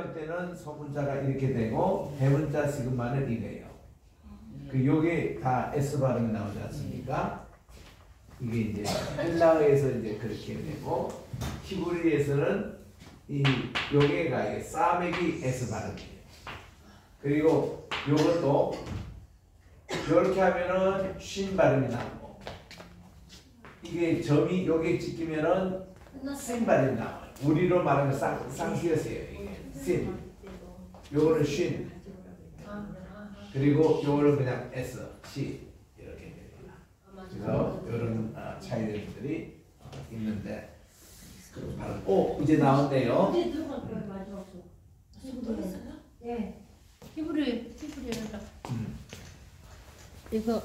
때는 소문자가 이렇게 되고 대문자 시그마는 이래요. 요게 다 S 발음이 나오지 않습니까? 이게 이제 헬라어에서 이제 그렇게 되고 히브리에서는 이 요게가 이게 싸매기 S 발음이에요. 그리고 요것도 이렇게 하면은 쉰 발음이 나오고 이게 점이 요게 찍히면은 쓴 발음이 나와요. 우리로 말하면 쌍시였어요. 이게 쓴. 요거는 쉰. 그리고 요거는 그냥 S, C 이렇게 됩니다. 그래서 이런 차이들이 있는데 오 이제 나왔네요. 네. 히브리 이거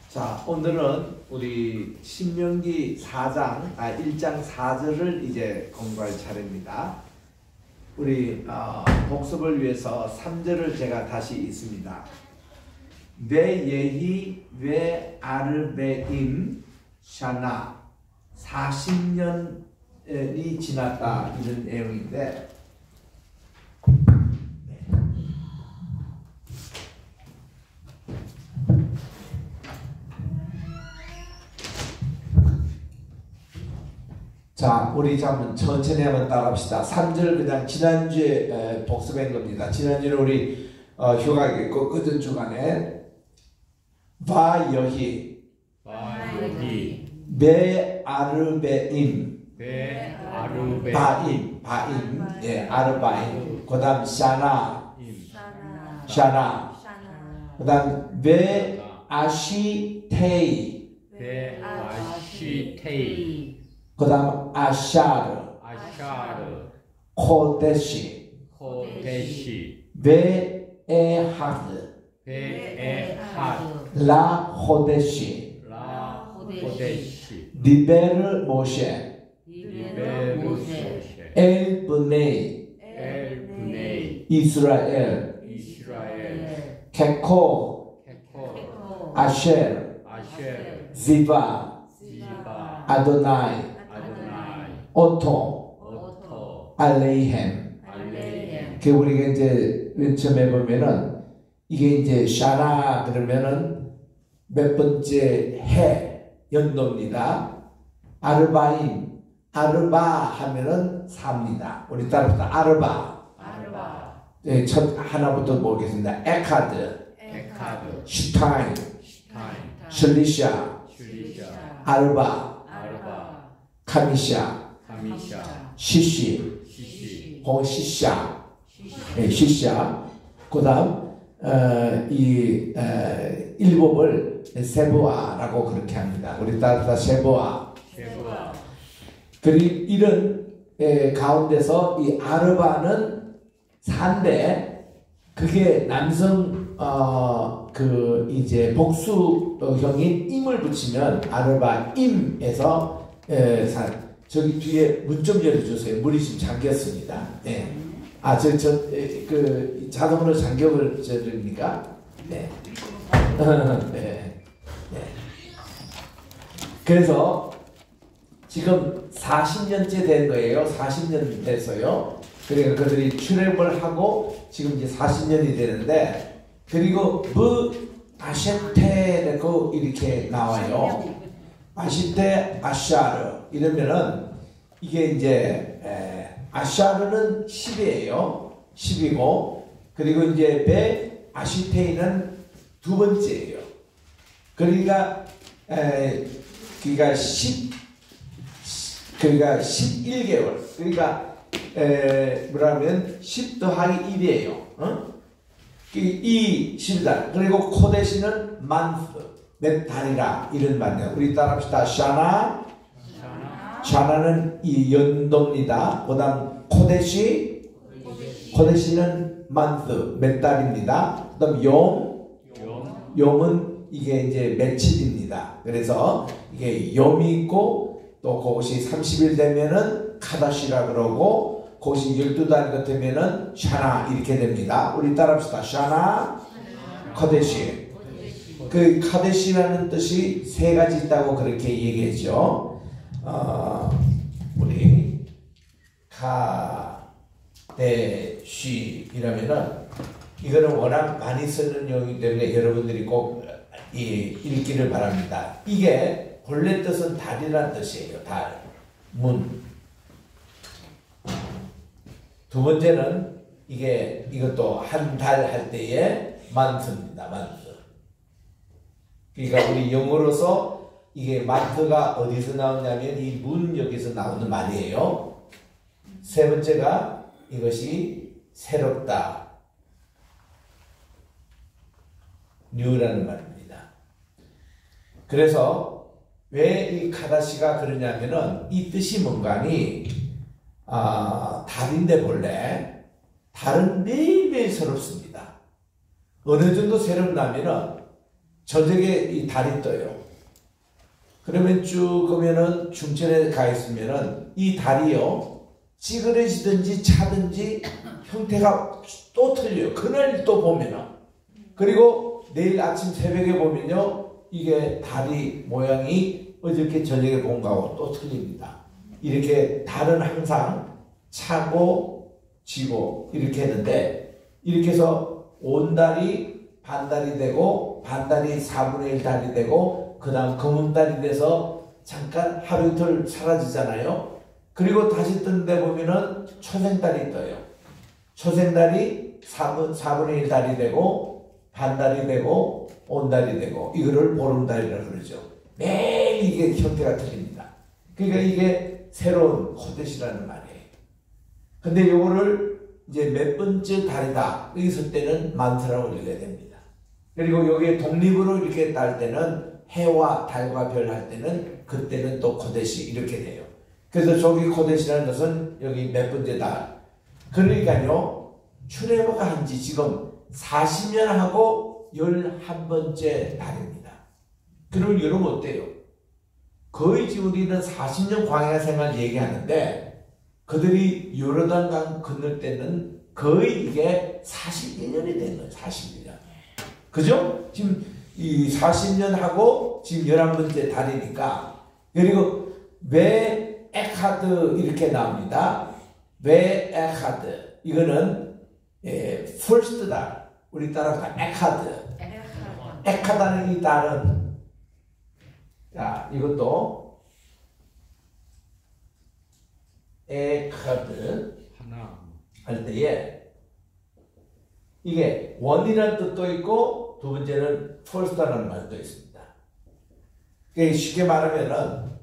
자 오늘은 우리 신명기 4장 1장 4절을 이제 공부할 차례입니다. 우리 복습을 위해서 3절을 제가 다시 읽습니다. 왜 예히 왜 아르베임 샤나 40년이 지났다 이런 내용인데 자, 우리 한번 천천히 한번 따라합시다. 3절 그냥 지난주에 복습한 겁니다. 지난주에 우리 휴가 있고 끝은 주간에 바여히 베아르베임 바임 예 아르바임 그다음 샤나 그다음 베아시테이 그다음 아샤르 코데시 베에하드 라호데시 리베르 모셰 엘브네이 이스라엘 케코 아쉘 지바 아도나이 오토 알레이햄 그 우리가 이제 처음에 보면은 이게 이제 샤나 그러면은 몇 번째 해 연도입니다. 아르바임 아르바 하면은 4입니다. 우리 따라서 아르바 네, 첫 하나부터 보겠습니다. 에카드 슈타인 실리샤 아르바 카미샤 시시 호시샤 네, 시샤 그 다음 이 일곱을 세보아라고 그렇게 합니다. 우리 따라서 세보아. 그리고 이런 가운데서 이 아르바는 4인데 그게 남성 그 이제 복수형인 임을 붙이면 아르바임에서 저기 뒤에 문 좀 열어주세요. 물이 지금 잠겼습니다. 네. 그 자동으로 잠겨을 드립니까? 네. 네. 그래서 지금 40년째 된 거예요. 40년 돼서요. 그러니까 그들이 출애굽을 하고 지금 이제 40년이 되는데 그리고 아셰테라고 이렇게 나와요. 아시테 아샤르 이러면은 이게 이제 아샤르는 10이에요. 10이고 그리고 이제 베 아시테이는 두 번째예요. 그러니까 11개월 그러니까 뭐라면 10 더하기 1이에요. 이 10달 그리고 코데시는 month 몇 달이라 이런 말이에요. 우리 따라합시다. 샤나는 이 연도입니다. 그 다음 코데시는 month 몇 달입니다. 그 다음 용은 이게 이제 며칠입니다. 그래서 이게 용이 있고 또 그것이 30일 되면은 카다시라 그러고 그것이 12달 되면은 샤나 이렇게 됩니다. 우리 따라합시다. 샤나 카데시. 그 카데시라는 뜻이 세 가지 있다고 그렇게 얘기했죠. 우리 카데시 이라면은 이거는 워낙 많이 쓰는 용어이기 때문에 여러분들이 꼭 읽기를 바랍니다. 이게 본래 뜻은 달이란 뜻이에요. 달, 문. 두 번째는 이것도 한 달 할 때의 만트입니다. 만트. 그러니까 우리 영어로서 이게 만트가 어디서 나오냐면 이 문 여기서 나오는 말이에요. 세 번째가 이것이 새롭다. 뉴라는 말입니다. 그래서 왜 이 카다시가 그러냐면은 이 뜻이 뭔가니 달인데 본래 달은 매일매일 새롭습니다. 어느 정도 새롭냐면은 저녁에 이 달이 떠요. 그러면 쭉 가면은 중천에 가 있으면은 이 달이요 찌그러지든지 차든지 형태가 또 틀려요. 그날 또 보면은 그리고 내일 아침 새벽에 보면요 이게 달이 모양이 어저께 저녁에 본 거하고 또 틀립니다. 이렇게 달은 항상 차고 지고 이렇게 했는데 이렇게 해서 온달이 반달이 되고 반달이 4분의 1 달이 되고 그 다음 금음달이 돼서 잠깐 하루 이틀 사라지잖아요. 그리고 다시 뜨는데 보면은 초생달이 떠요. 초생달이 4분의 1 달이 되고 반달이 되고 온달이 되고 이거를 보름달이라고 그러죠. 매일 이게 형태가 틀립니다. 그러니까 이게 새로운 코데시라는 말이에요. 근데 요거를 이제 몇 번째 달이다 있을 때는 만트라고 읽어야 됩니다. 그리고 여기에 독립으로 이렇게 딸 때는 해와 달과 별 할 때는 그때는 또 코데시 이렇게 돼요. 그래서 저기 코데시라는 것은 여기 몇 번째 달. 그러니까요 출애굽가 한지 지금 40년 하고 11번째 달입니다. 그럼 여러분 어때요? 거의 지금 우리는 40년 광야 생활 얘기하는데 그들이 요르단강 건널 때는 거의 이게 41년이 된 거예요. 41년. 그죠? 지금 이 40년 하고 지금 11번째 달이니까. 그리고 왜 에카드 이렇게 나옵니다. 왜 에카드. 이거는 first 달. 우리 따라서 에카드. 에카다는 이 달은 자 이것도 에카드 하나 할 때에 이게 원이라는 뜻도 있고 두 번째는 first라는 말도 있습니다. 그러니까 쉽게 말하면은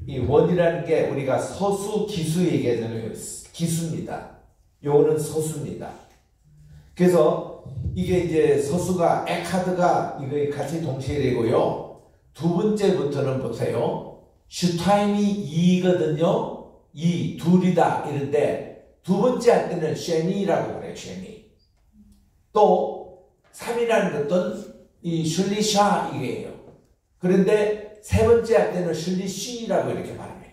이 원이라는 게 우리가 서수 기수 얘기하잖아요. 기수입니다. 요거는 서수입니다. 그래서 이게 이제 서수가 에카드가 이거 같이 동시에 되고요. 두 번째부터는 보세요. 슈타임이 2거든요. 2, 둘이다 이런데 두 번째 할 때는 쉐니라고 그래요. 쉐니. 또 3이라는 것은 이 슐리샤 이게요. 그런데 세 번째 할 때는 슐리시라고 이렇게 발음해요.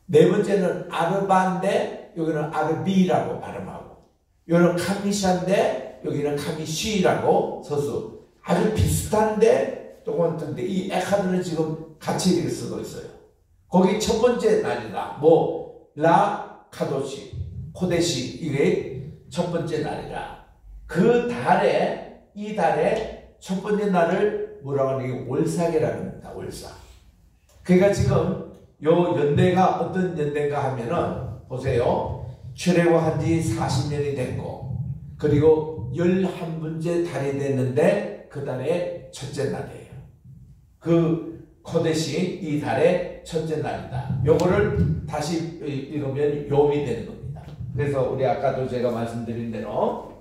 네 번째는 아르바인데 여기는 아르비라고 발음하고 여기는 카미샤인데 여기는 카미시라고 서수. 아주 비슷한데 조금 근데 이 에카드는 지금 같이 이렇게 쓰고 있어요. 거기 첫 번째 날이다. 라 카도시 코데시 이게 첫 번째 날이라. 그 달에 이 달에 첫 번째 날을 뭐라고 하는 게 월삭이라고 합니다. 월삭. 그러니까 지금 요 연대가 어떤 연대인가 하면은 보세요. 출애굽한 지 40년이 됐고 그리고 11번째 달이 됐는데 그 달의 첫째 날이에요. 그 코데시 이 달의 첫째 날이다. 요거를 다시 읽으면 욤이 되는 겁니다. 그래서 우리 아까도 제가 말씀드린 대로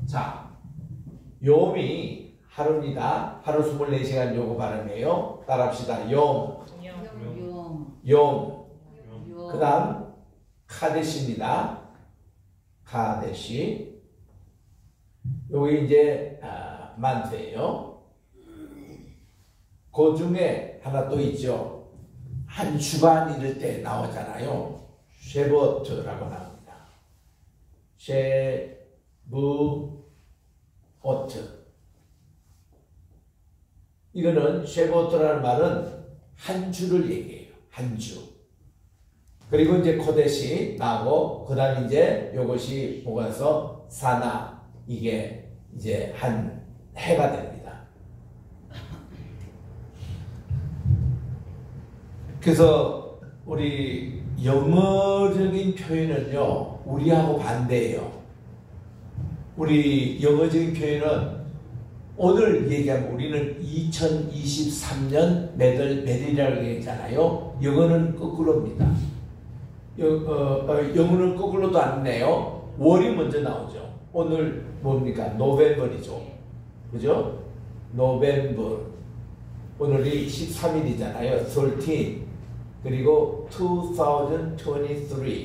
자 욤이 하루입니다. 하루 24시간 요거 발음이에요. 따라합시다. 욤. 그 다음 카데시입니다. 카데시. 여기 이제 만트예요. 그 중에 하나 또 있죠. 한 주간 이럴 때 나오잖아요. 쉐보트라고 나옵니다. 쉐부오트. 이거는 쉐보트라는 말은 한 주를 얘기해요. 한 주. 그리고 이제 코데시 나고 그다음 이제 요것이 보가서 사나 이게 이제 한 해가 됩니다. 그래서 우리 영어적인 표현은요 우리하고 반대예요. 우리 영어적인 표현은 오늘 얘기하면 우리는 2023년 매일이라고 얘기하잖아요. 영어는 거꾸로입니다. 영어는 거꾸로도 안 내요. 월이 먼저 나오죠. 오늘 뭡니까? 노벰버이죠. 그죠? 노벰버. 오늘이 13일이잖아요. 13. 그리고 2023.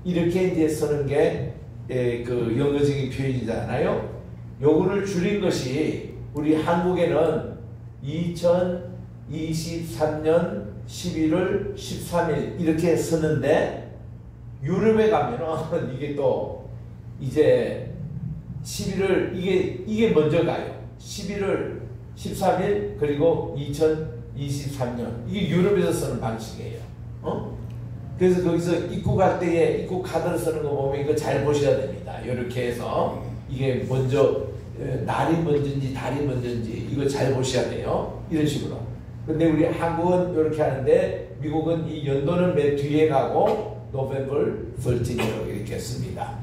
이렇게 이제 쓰는 게 그 영어적인 표현이잖아요. 요거를 줄인 것이 우리 한국에는 2023년 11월 13일 이렇게 쓰는데 유럽에 가면은 이게 또 이제 11월 이게 먼저 가요. 11월 13일 그리고 2023년 이게 유럽에서 쓰는 방식이에요. 그래서 거기서 입국할 때에 입국 카드를 쓰는 거 보면 이거 잘 보셔야 됩니다. 이렇게 해서 이게 먼저 날이 먼저인지 달이 먼저인지 이거 잘 보셔야 돼요. 이런 식으로. 근데 우리 한국은 이렇게 하는데 미국은 이 연도는 맨 뒤에 가고 노벰버 13이라고 이렇게 씁니다.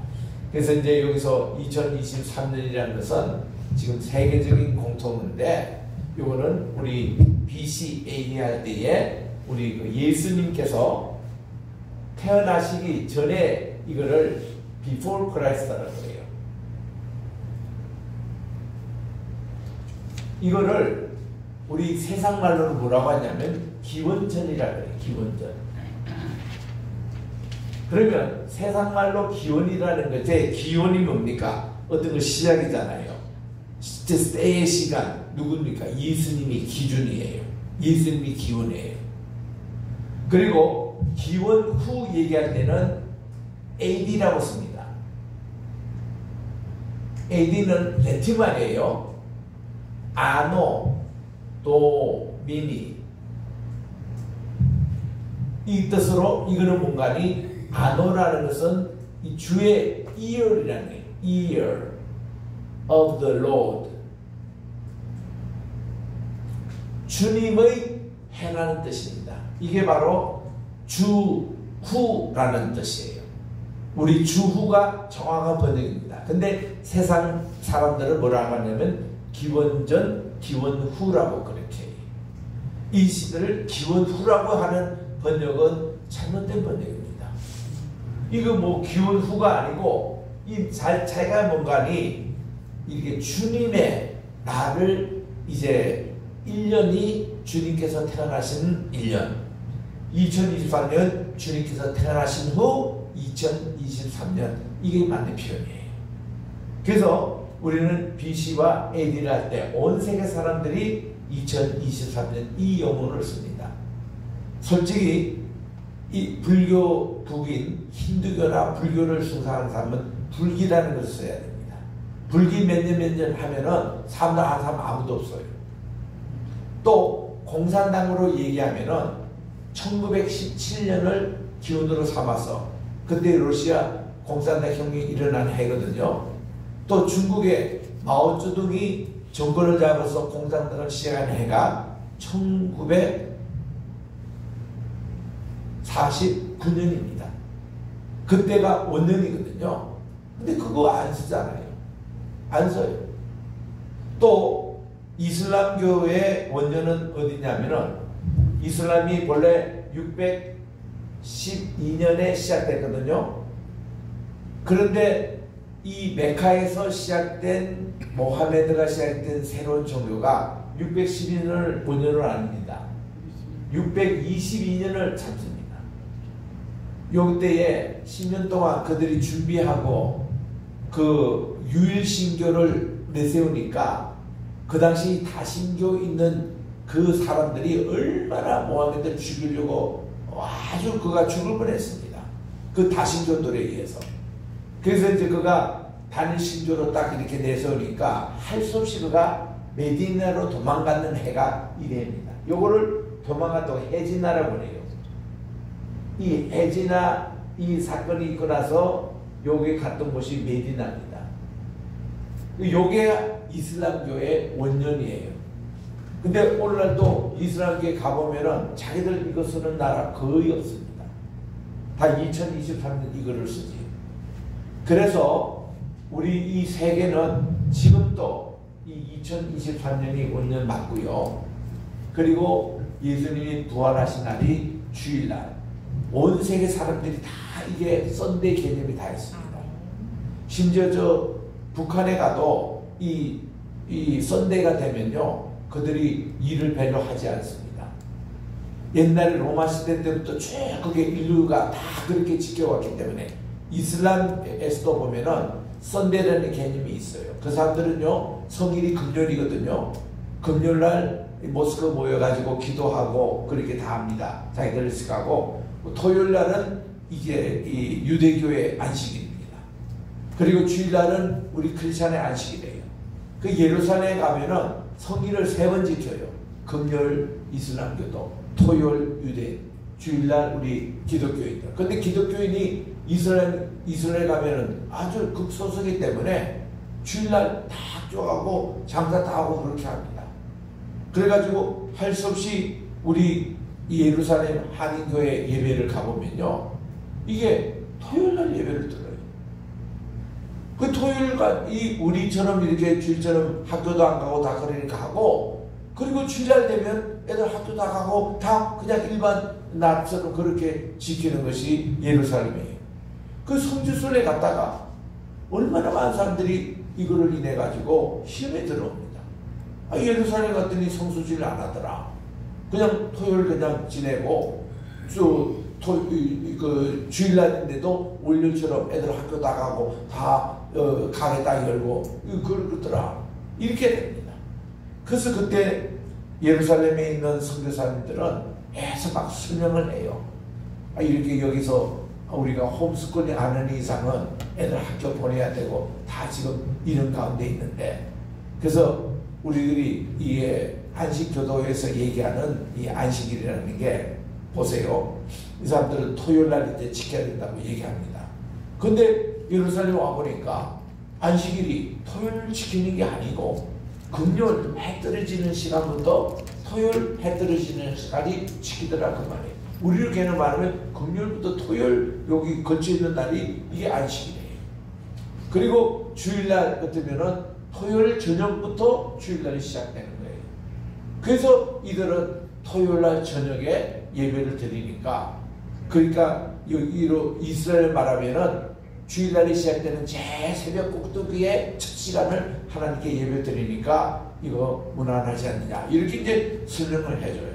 그래서 이제 여기서 2023년이라는 것은 지금 세계적인 공통인데 이거는 우리 BC AD 할 때에 우리 그 예수님께서 태어나시기 전에 이거를 Before Christ라고 해요. 이거를 우리 세상 말로는 뭐라고 하냐면 기원전이라고 해요. 기원전. 그러면 세상 말로 기원이라는 것에 기원이 뭡니까? 어떤 거 시작이잖아요. 때의 시간 누굽니까? 예수님이 기준이에요. 예수님이 기원이에요. 그리고 기원 후 얘기할 때는 AD라고 씁니다. AD는 레틴 말이에요. 아노, 도미니 이 뜻으로 이거는 뭔가니 아노라는 것은 이 주의 year이라는 거예요. year of the Lord 주님의 해라는 뜻입니다. 이게 바로 주후라는 뜻이에요. 우리 주후가 정확한 번역입니다. 근데 세상 사람들은 뭐라고 하냐면 기원전, 기원후라고 그렇게 해요. 이 시대를 기원후라고 하는 번역은 잘못된 번역입니다. 이거 뭐 기원후가 아니고 이 자기가 뭔가니 이렇게 주님의 나를 이제 1년이 주님께서 태어나신 1년 2023년 주님께서 태어나신 후 2023년 이게 맞는 표현이에요. 그래서 우리는 BC와 AD를 할 때 온 세계 사람들이 2023년 이 영문을 씁니다. 솔직히 이 불교 북인 힌두교나 불교를 숭상하는 사람은 불기라는 것을 써야 됩니다. 불기 몇 년 하면은 사람들 아는 사람 아무도 없어요. 또 공산당으로 얘기하면은 1917년을 기원으로 삼아서 그때 러시아 공산당 혁명이 일어난 해거든요. 또 중국의 마오쩌둥이 정권을 잡아서 공산당을 시작한 해가 1949년입니다. 그때가 원년이거든요. 근데 그거 안 쓰잖아요. 안 써요. 또 이슬람교의 원년은 어디냐면은 이슬람이 원래 612년에 시작됐거든요. 그런데 이 메카에서 시작된 모하메드가 시작된 새로운 종교가 612년을 본년으로 아닙니다. 622년을 잡습니다. 요때에 10년 동안 그들이 준비하고 그 유일신교를 내세우니까 그 당시 다신교 있는 그 사람들이 얼마나 모하메드를 죽이려고 아주 그가 죽을 뻔했습니다. 그 다신교들에 의해서. 그래서 이제 그가 단일신교로 딱 이렇게 내세우니까 할 수 없이 그가 메디나로 도망가는 해가 이래입니다. 요거를 도망갔다고 해지나라고 해요. 이 해지나 이 사건이 있고 나서 요게 갔던 곳이 메디나입니다. 요게 이슬람교의 원년이에요. 근데 오늘날도 이슬람교에 가보면은 자기들 이거 쓰는 나라 거의 없습니다. 다 2023년 이거를 쓰지. 그래서 우리 이 세계는 지금도 이 2023년이 원년 맞고요. 그리고 예수님이 부활하신 날이 주일날. 온 세계 사람들이 다 이게 썬데이 개념이 다 있습니다. 심지어 저 북한에 가도 이 썬데이가 되면요, 그들이 일을 별로 하지 않습니다. 옛날에 로마 시대 때부터 쭉 그게 인류가 다 그렇게 지켜왔기 때문에 이슬람에서도 보면은 썬데이라는 개념이 있어요. 그 사람들은요, 성일이 금요일이거든요. 금요일날 모스크 모여가지고 기도하고 그렇게 다 합니다. 자기들 생각하고 토요일날은 이게 이 유대교의 안식일입니다. 그리고 주일날은 우리 크리스찬의 안식일이에요. 그 예루살렘에 가면은 성일을 3번 지켜요. 금요일 이슬람교도, 토요일 유대, 주일날 우리 기독교인들. 근데 기독교인이 이스라엘 가면은 아주 극소수이기 때문에 주일날 다 쪼가고 장사 다 하고 그렇게 합니다. 그래가지고 할 수 없이 우리 이 예루살렘 한인교회 예배를 가보면요, 이게 토요일날 예배를 들어요. 그 토요일과 이 우리처럼 이렇게 주일처럼 학교도 안 가고 다 그러니까 하고, 그리고 주일날 되면 애들 학교 다 가고 다 그냥 일반 날처럼 그렇게 지키는 것이 예루살렘이에요. 그 성지순례 갔다가 얼마나 많은 사람들이 이거를 인해 가지고 시험에 들어옵니다. 예루살렘 갔더니 성수지를 안 하더라. 그냥 토요일 그냥 지내고 그 주일날인데도 월요일처럼 애들 학교 나가고 다 가게 딱 열고 그러더라. 이렇게 됩니다. 그래서 그때 예루살렘에 있는 선교사님들은 애서 막 설명을 해요. 이렇게 여기서 우리가 홈스쿨링 하는 이상은 애들 학교 보내야 되고 다 지금 이런 가운데 있는데, 그래서 우리들이 이게 안식교도에서 얘기하는 이 안식일이라는 게, 보세요. 이 사람들은 토요일날 이제 지켜야 된다고 얘기합니다. 근데 예루살렘 와보니까 안식일이 토요일 지키는 게 아니고 금요일 해 떨어지는 시간부터 토요일 해 떨어지는 시간이 지키더라 그 말이에요. 우리를 걔는 말하면 금요일부터 토요일 여기 걸쳐있는 날이 이게 안식일이에요. 그리고 주일날 같으면은 토요일 저녁부터 주일날이 시작되는 거예요. 그래서 이들은 토요일날 저녁에 예배를 드리니까, 그러니까 여기로 이스라엘 말하면은 주일날이 시작되는 제 새벽 꼭두기의 첫 시간을 하나님께 예배 드리니까 이거 무난하지 않느냐, 이렇게 이제 설명을 해줘요.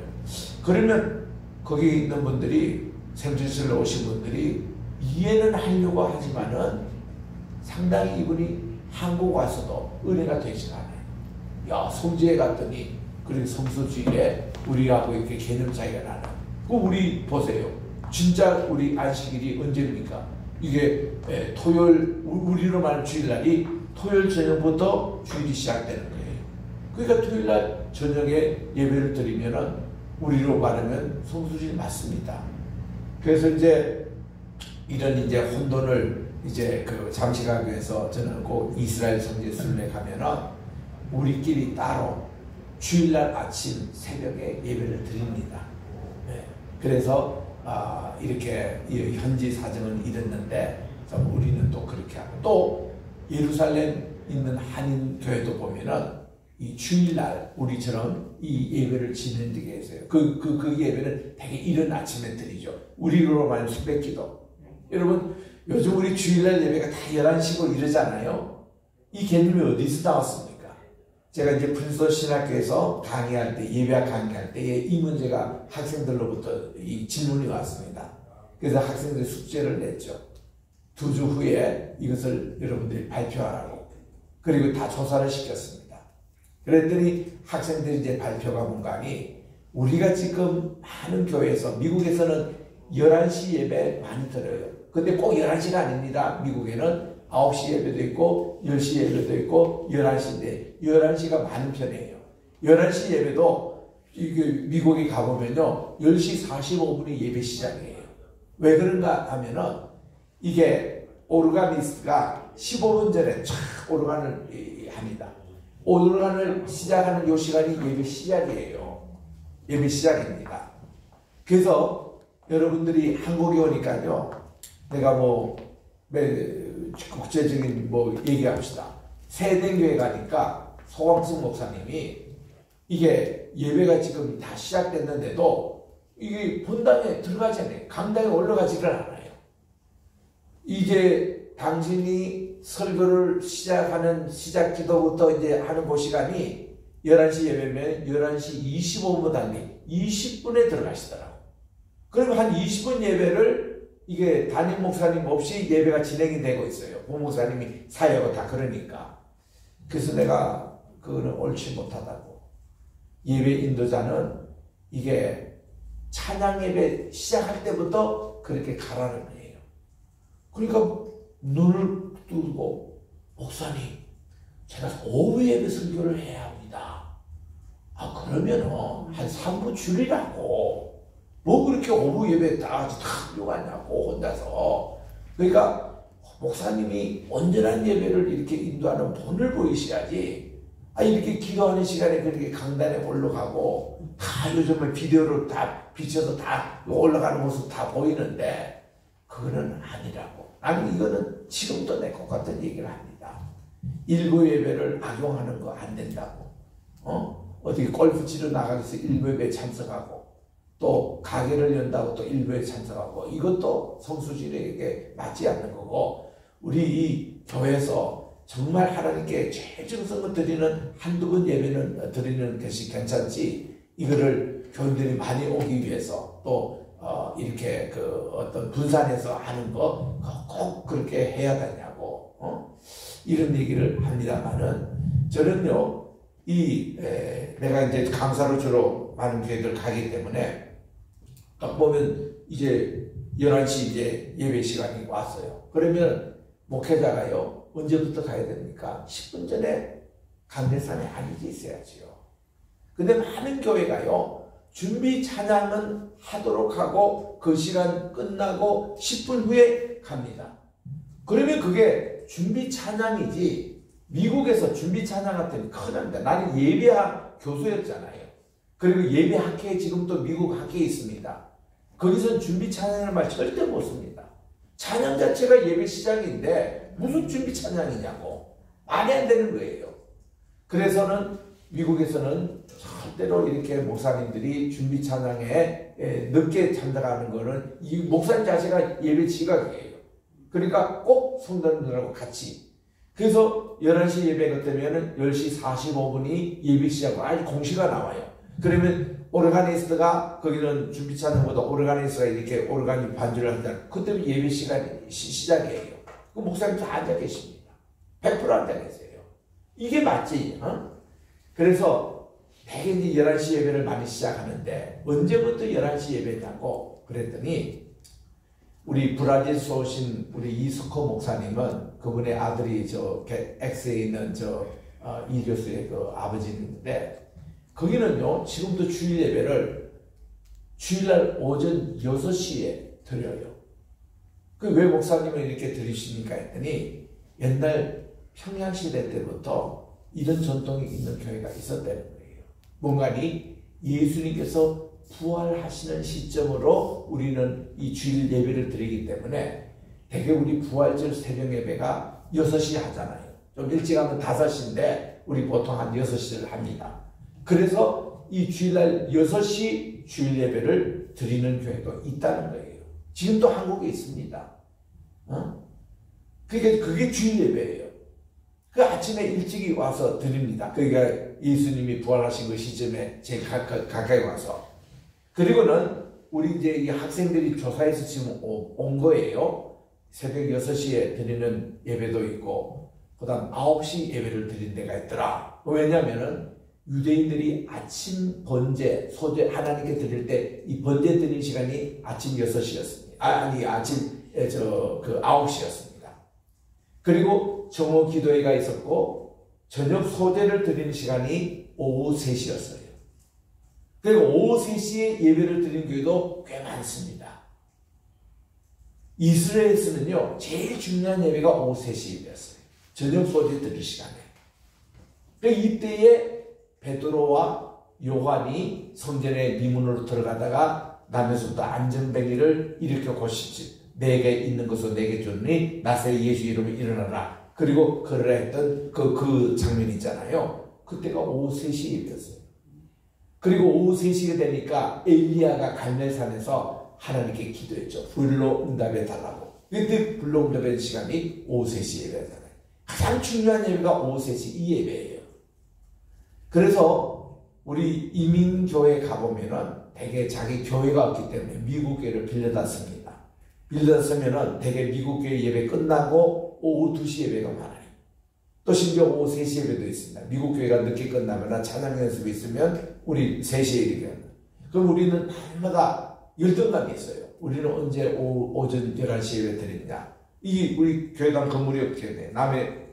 그러면 거기 있는 분들이, 생지술로 오신 분들이 이해는 하려고 하지만은 상당히 이분이 한국 와서도 은혜가 되지 않아요. 야, 성지에 갔더니 그리고 성수주일에 우리하고 이렇게 개념 차이가 나는. 그 우리 보세요. 진짜 우리 안식일이 언제입니까? 이게 토요일, 우리로 말하는 주일날이 토요일 저녁부터 주일이 시작되는 거예요. 그러니까 토요일날 저녁에 예배를 드리면은 우리로 말하면 성수주일 맞습니다. 그래서 이제 이런 이제 혼돈을 이제 그 잠식하기 위해서 저는 꼭 이스라엘 성지순례 가면은 우리끼리 따로 주일날 아침 새벽에 예배를 드립니다. 네. 그래서 이렇게 현지 사정은 이랬는데 우리는 또 그렇게 하고, 또 예루살렘 있는 한인 교회도 보면은 이 주일날 우리처럼 이 예배를 지내는 게 있어요. 그 예배는 되게 이른 아침에 드리죠. 우리로 말하면 수백기도. 여러분, 요즘 우리 주일날 예배가 다 11시고 이러잖아요. 이 개념이 어디서 나왔습니까? 제가 이제 프린스턴 신학교에서 강의할 때, 예배학 강의할 때에 이 문제가 학생들로부터 이 질문이 왔습니다. 그래서 학생들이 숙제를 냈죠. 2주 후에 이것을 여러분들이 발표하라고. 그리고 다 조사를 시켰습니다. 그랬더니 학생들이 이제 발표가 뭔가 하니, 우리가 지금 많은 교회에서, 미국에서는 11시 예배 많이 들어요. 근데 꼭 11시가 아닙니다. 미국에는 9시 예배도 있고 10시 예배도 있고 11시인데 11시가 많은 편이에요. 11시 예배도 이게 미국에 가보면요 10시 45분이 예배 시작이에요. 왜 그런가 하면은 이게 오르가니스트가 15분 전에 촥 오르간을 합니다. 오르간을 시작하는 요 시간이 예배 시작이에요. 예배 시작입니다. 그래서 여러분들이 한국에 오니까요 내가 뭐 국제적인 뭐 얘기합시다. 세대교회 가니까 소광숙 목사님이 이게 예배가 지금 다 시작됐는데도 이게 본당에 들어가지 않아요. 강당에 올라가지를 않아요. 이제 당신이 설교를 시작하는 시작 기도부터 이제 하는 그 시간이 11시 예배면 11시 25분 단위 20분에 들어가시더라고. 그러면 한 20분 예배를 이게 담임 목사님 없이 예배가 진행이 되고 있어요. 부목사님이 사역을 다 그러니까. 그래서 내가 그거는 옳지 못하다고. 예배 인도자는 이게 찬양 예배 시작할 때부터 그렇게 가라는 거예요. 그러니까 눈을 뜨고 목사님 제가 오후 예배 설교를 해야 합니다. 아 그러면은 한 3분 줄이라고. 뭐 그렇게 오후 예배 다 요하냐고 혼자서. 그러니까 목사님이 온전한 예배를 이렇게 인도하는 본을 보이셔야지. 아 이렇게 기도하는 시간에 그렇게 강단에 올라가고 다 요즘은 비디오로 다 비춰서 다 올라가는 모습 다 보이는데 그거는 아니라고. 나는 이거는 지금도 내 것 같은 얘기를 합니다. 일부 예배를 악용하는 거 안 된다고. 어떻게 골프 치러 나가서 일부 예배에 참석하고 또 가게를 연다고 또 일부에 참석하고 이것도 성수진에게 맞지 않는 거고 우리 이 교회에서 정말 하나님께 제일 정성을 드리는 한두 번 예배는 드리는 것이 괜찮지 이거를 교인들이 많이 오기 위해서 또 이렇게 그 어떤 분산해서 하는 거 꼭 그렇게 해야 되냐고 이런 얘기를 합니다만은 저는요 내가 이제 강사로 주로 많은 교회들 가기 때문에 딱 보면 이제 11시 이제 예배 시간이 왔어요. 그러면 목회자가요 언제부터 가야 됩니까? 10분 전에 강대산에 앉아 있어야지요. 근데 많은 교회가요 준비 찬양은 하도록 하고 그 시간 끝나고 10분 후에 갑니다. 그러면 그게 준비 찬양이지 미국에서 준비 찬양 같으면 큰일 납니다. 나는 예배학 교수였잖아요. 그리고 예배학회에 지금도 미국 학회에 있습니다. 거기서는 준비 찬양이라는 말 절대 못 씁니다. 찬양 자체가 예배 시작인데 무슨 준비 찬양이냐고. 말이 안 되는 거예요. 그래서는 미국에서는 절대로 이렇게 목사님들이 준비 찬양에 늦게 참석하는 거는 이 목사님 자체가 예배 지각이에요. 그러니까 꼭 성도님들하고 같이. 그래서 11시 예배가 되면은 10시 45분이 예배 시작으로 아주 공시가 나와요. 그러면 오르가니스트가 거기는 준비 찬양보다 오르가니스트가 이렇게 오르가니 반주를 한다. 그때 예배 시간이 시작이에요. 그 목사님 다 앉아 계십니다. 100% 앉아 계세요. 이게 맞지? 그래서 대개 이제 11시 예배를 많이 시작하는데 언제부터 11시 예배냐고 그랬더니 우리 브라질에서 오신 우리 이스코 목사님은 그분의 아들이 저 엑스에 있는 이 교수의 그 아버지인데 거기는요 지금도 주일 예배를 주일날 오전 6시에 드려요. 그 왜 목사님은 이렇게 드리십니까 했더니 옛날 평양시대 때부터 이런 전통이 있는 교회가 있었다는 거예요. 뭔가니 예수님께서 부활하시는 시점으로 우리는 이 주일 예배를 드리기 때문에 대개 우리 부활절 새벽 예배가 6시 하잖아요. 좀 일찍 하면 5시인데 우리 보통 한 6시를 합니다. 그래서 이 주일날 6시 주일 예배를 드리는 교회도 있다는 거예요. 지금도 한국에 있습니다. 그게 주일 예배예요. 그 아침에 일찍이 와서 드립니다. 그러니까 예수님이 부활하신 그 시점에 제일 가까이 와서. 그리고는 우리 이제 이 학생들이 조사해서 지금 온 거예요. 새벽 6시에 드리는 예배도 있고, 그 다음 9시 예배를 드린 데가 있더라. 왜냐면은 유대인들이 아침 번제, 소제 하나님께 드릴 때 이 번제 드리는 시간이 아침 6시였습니다. 아침 9시였습니다. 그리고 정오 기도회가 있었고 저녁 소제를 드리는 시간이 오후 3시였어요. 그리고 오후 3시에 예배를 드린 교회도 꽤 많습니다. 이스라엘에서는요, 제일 중요한 예배가 오후 3시 예배였어요. 저녁 소리 들을 시간에. 그러니까 이때에 베드로와 요한이 성전의 미문으로 들어가다가 나면서부터 안전뱅이를 일으켜 고시지 내게 있는 것을 내게 줬으니 나사렛 예수 이름으로 일어나라. 그리고 그러라 했던 그 장면이 있잖아요. 그때가 오후 3시 예배였어요. 그리고 오후 3시가 되니까 엘리야가 갈멜산에서 하나님께 기도했죠. 불로 응답해 달라고. 그때 불로 응답의 시간이 오후 3시 예배잖아요. 가장 중요한 예배가 오후 3시 이 예배예요. 그래서 우리 이민교회 가보면은 대개 자기 교회가 없기 때문에 미국 교회를 빌려다 씁니다. 빌려다 쓰면은 대개 미국 교회 예배 끝나고 오후 2시 예배가 많아요. 또 심지어 오후 3시 예배도 있습니다. 미국 교회가 늦게 끝나면 찬양 연습이 있으면 우리 3시에 이르게 합니다. 그럼 우리는 날마다 열등감이 있어요. 우리는 언제 오전 11시 예배 드리느냐. 이게 우리 교회당 건물이 없기 때문에 남의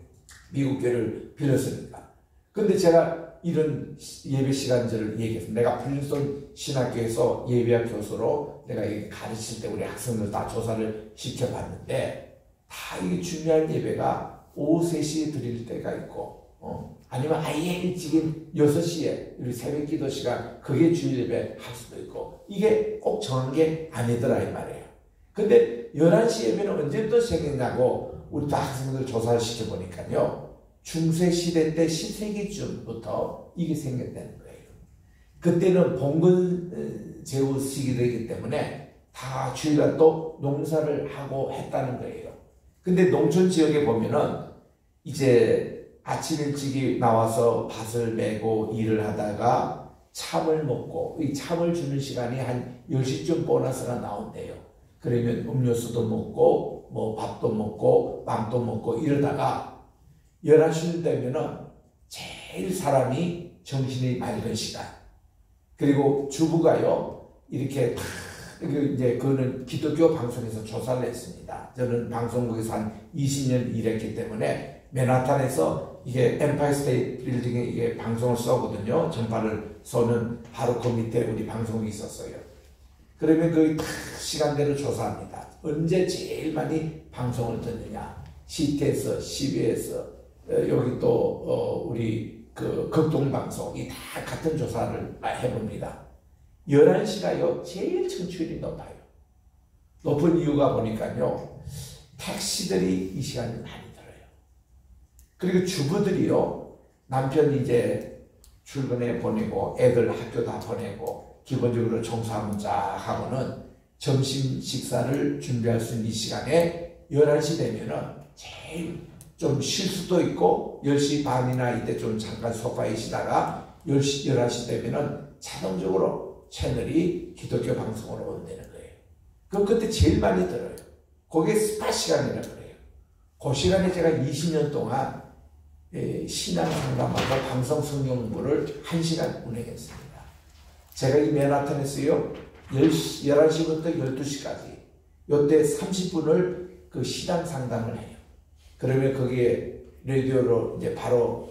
미국 교회를 빌렸으니까. 근데 제가 이런 예배 시간들을 얘기해서 내가 플린스톤 신학교에서 예배학 교수로 내가 가르칠 때 우리 학생들 다 조사를 시켜봤는데 다 이게 중요한 예배가 오후 3시에 드릴 때가 있고 아니면 아예 일찍인 6시에 우리 새벽 기도 시간 그게 주일 예배 할 수도 있고 이게 꼭 정한 게 아니더라 이 말이에요. 근데 11시 예배는 언제부터 생겼냐고 우리 다 학생들 조사를 시켜보니까요. 중세시대 때 10세기쯤부터 이게 생겼다는 거예요. 그때는 봉건 제후 시기이기 때문에 다 주일날 또 농사를 하고 했다는 거예요. 근데 농촌 지역에 보면은 이제 아침 일찍이 나와서 밭을 메고 일을 하다가 참을 먹고 이 참을 주는 시간이 한 10시쯤 보너스가 나온대요. 그러면 음료수도 먹고 뭐 밥도 먹고 빵도 먹고 이러다가 11시 되면은 제일 사람이 정신이 맑은 시간. 그리고 주부가요, 이렇게 다, 이제 그거는 기독교 방송에서 조사를 했습니다. 저는 방송국에서 한 20년 일했기 때문에 맨하탄에서 이게 엠파이어 스테이트 빌딩에 이게 방송을 쏘거든요. 전파를 쏘는 바로 그 밑에 우리 방송이 있었어요. 그러면 그 시간대로 조사합니다. 언제 제일 많이 방송을 듣느냐. CT에서, CBS, 여기 또 우리 그 극동방송 이 다 같은 조사를 해봅니다. 11시가요 제일 청취율이 높아요. 높은 이유가 보니까요 택시들이 이 시간에 많이 들어요. 그리고 주부들이요 남편 이제 출근해 보내고 애들 학교 다 보내고 기본적으로 청소하면 쫙 하고는 점심 식사를 준비할 수 있는 이 시간에 11시 되면은 제일 좀 쉴 수도 있고 10시 반이나 이때 좀 잠깐 소파에 쉬다가 10시, 11시 되면은 자동적으로 채널이 기독교 방송으로 온다는 거예요. 그럼 그때 제일 많이 들어요. 그게 스파 시간이라고 그래요. 그 시간에 제가 20년 동안 신앙 상담하고 방송 성경부를 1시간 운행했습니다. 제가 이 맨하탄에서요 11시부터 12시까지 요때 30분을 그 신앙 상담을 해요. 그러면 거기에 라디오로 이제 바로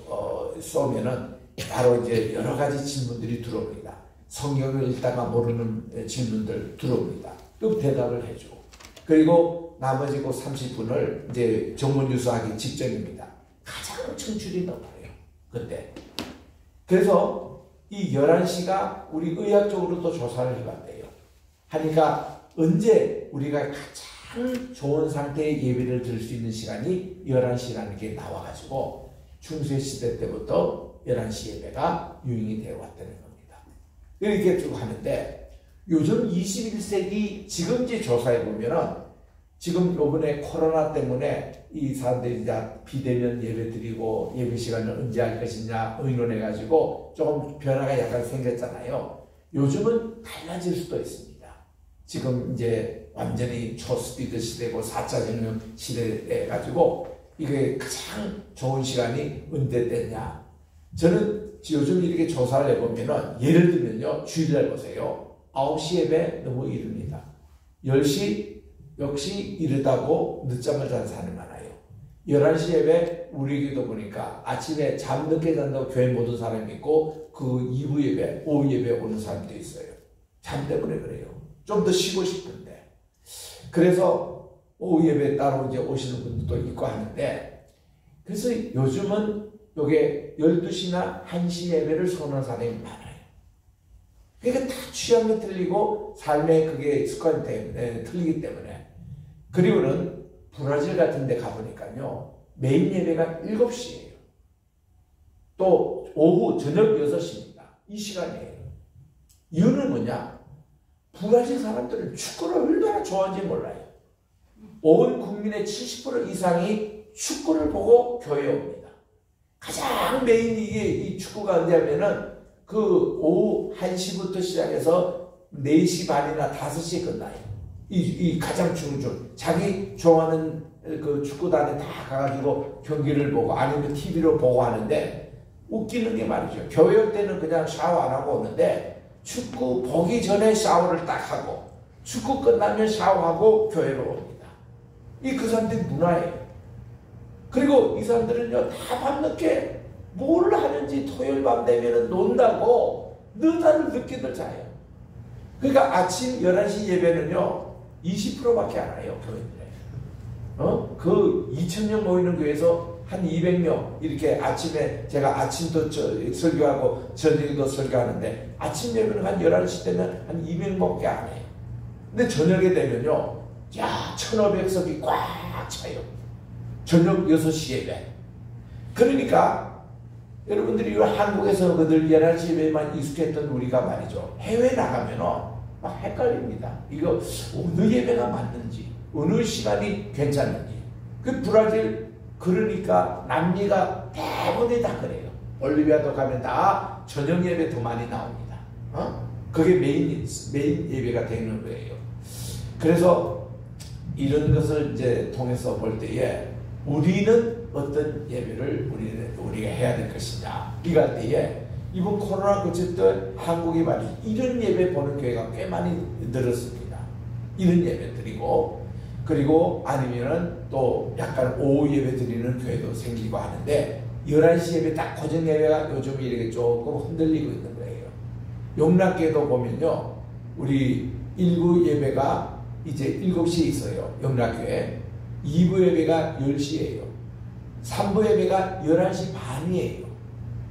쏘면은 바로 이제 여러 가지 질문들이 들어옵니다. 성경을 읽다가 모르는 질문들 들어옵니다. 또 대답을 해주고 그리고 나머지 그 30분을 이제 전문 뉴스하기 직전입니다. 가장 청취율이 높아요. 그때. 그래서 이 11시가 우리 의학적으로도 조사를 해봤대요. 하니까 언제 우리가 가장 좋은 상태의 예배를 드릴 수 있는 시간이 11시라는 게 나와가지고 중세시대 때부터 11시 예배가 유행이 되어 왔다는 겁니다. 이렇게 쭉 하는데 요즘 21세기 지금 이제 조사해 보면은 지금 요번에 코로나 때문에 이 사람들이 이제 비대면 예배 드리고 예배 시간을 언제 할 것이냐 의논해가지고 조금 변화가 약간 생겼잖아요. 요즘은 달라질 수도 있습니다. 지금 이제 완전히 초스피드 시대고 4차 혁명 시대에 가지고 이게 가장 좋은 시간이 언제 됐냐. 저는 요즘 이렇게 조사를 해보면은 예를 들면요. 주일날 보세요. 9시 예배 너무 이릅니다. 10시 역시 이르다고 늦잠을 자는 사람이 많아요. 11시 예배 우리 교도 보니까 아침에 잠 늦게 잔다고 교회 못 오는 사람이 있고 그 2부 예배, 오후 예배 오는 사람도 있어요. 잠 때문에 그래요. 좀 더 쉬고 싶은데. 그래서 오후 예배 따로 이제 오시는 분들도 있고 하는데, 그래서 요즘은 요게 12시나 1시 예배를 선호하는 사람이 많아요. 그러니까 다 취향이 틀리고 삶의 그게 습관 때문에 틀리기 때문에. 그리고는 브라질 같은 데 가보니까요, 메인 예배가 7시예요. 또 오후 저녁 6시입니다. 이 시간이에요. 이유는 뭐냐? 브라질 사람들은 축구를 얼마나 좋아하는지 몰라요. 온 국민의 70% 이상이 축구를 보고 교회에 옵니다. 가장 메인 이 축구가 언제냐면은 그 오후 1시부터 시작해서 4시 반이나 5시에 끝나요. 이 가장 중중 자기 좋아하는 그 축구단에 다 가가지고 경기를 보고 아니면 TV로 보고 하는데, 웃기는 게 말이죠. 교회 올 때는 그냥 샤워 안 하고 오는데 축구 보기 전에 샤워를 딱 하고 축구 끝나면 샤워하고 교회로 옵니다. 이 그 사람들의 문화예요. 그리고 이 사람들은요, 다 밤늦게 뭘 하는지 토요일 밤 되면 논다고 늦어를 늦게들 자요. 그러니까 아침 11시 예배는요 20%밖에 안 와요, 교회들에. 그 2,000명 모이는 교회에서 한 200명 이렇게 아침에 제가 아침도 설교하고 저녁에도 설교하는데, 아침 예배는 한 11시 되면 한 200명밖에 안 해요. 근데 저녁에 되면요, 야, 1,500석이 꽉 차요. 저녁 6시 예배. 그러니까 여러분들이 한국에서 그들 11시 예배만 익숙했던 우리가 말이죠, 해외 나가면 막 헷갈립니다. 이거 어느 예배가 맞는지, 어느 시간이 괜찮은지. 그 브라질 그러니까 남미가 대부분이 다 그래요. 볼리비아도 가면 다 저녁 예배 더 많이 나옵니다. 그게 메인 예배가 되는 거예요. 그래서 이런 것을 이제 통해서 볼 때에 우리는 어떤 예배를 우리가 해야 될 것이냐, 이럴 때에 이번 코로나 거쳤던 한국이 말이죠, 이런 예배 보는 교회가 꽤 많이 늘었습니다. 이런 예배 드리고, 그리고 아니면은 또 약간 오후 예배 드리는 교회도 생기고 하는데, 11시 예배 딱 고정 예배가 요즘 이렇게 조금 흔들리고 있는 거예요. 용락교회도 보면요, 우리 1부 예배가 이제 7시에 있어요. 용락교회. 2부 예배가 10시예요. 3부 예배가 11시 반이에요.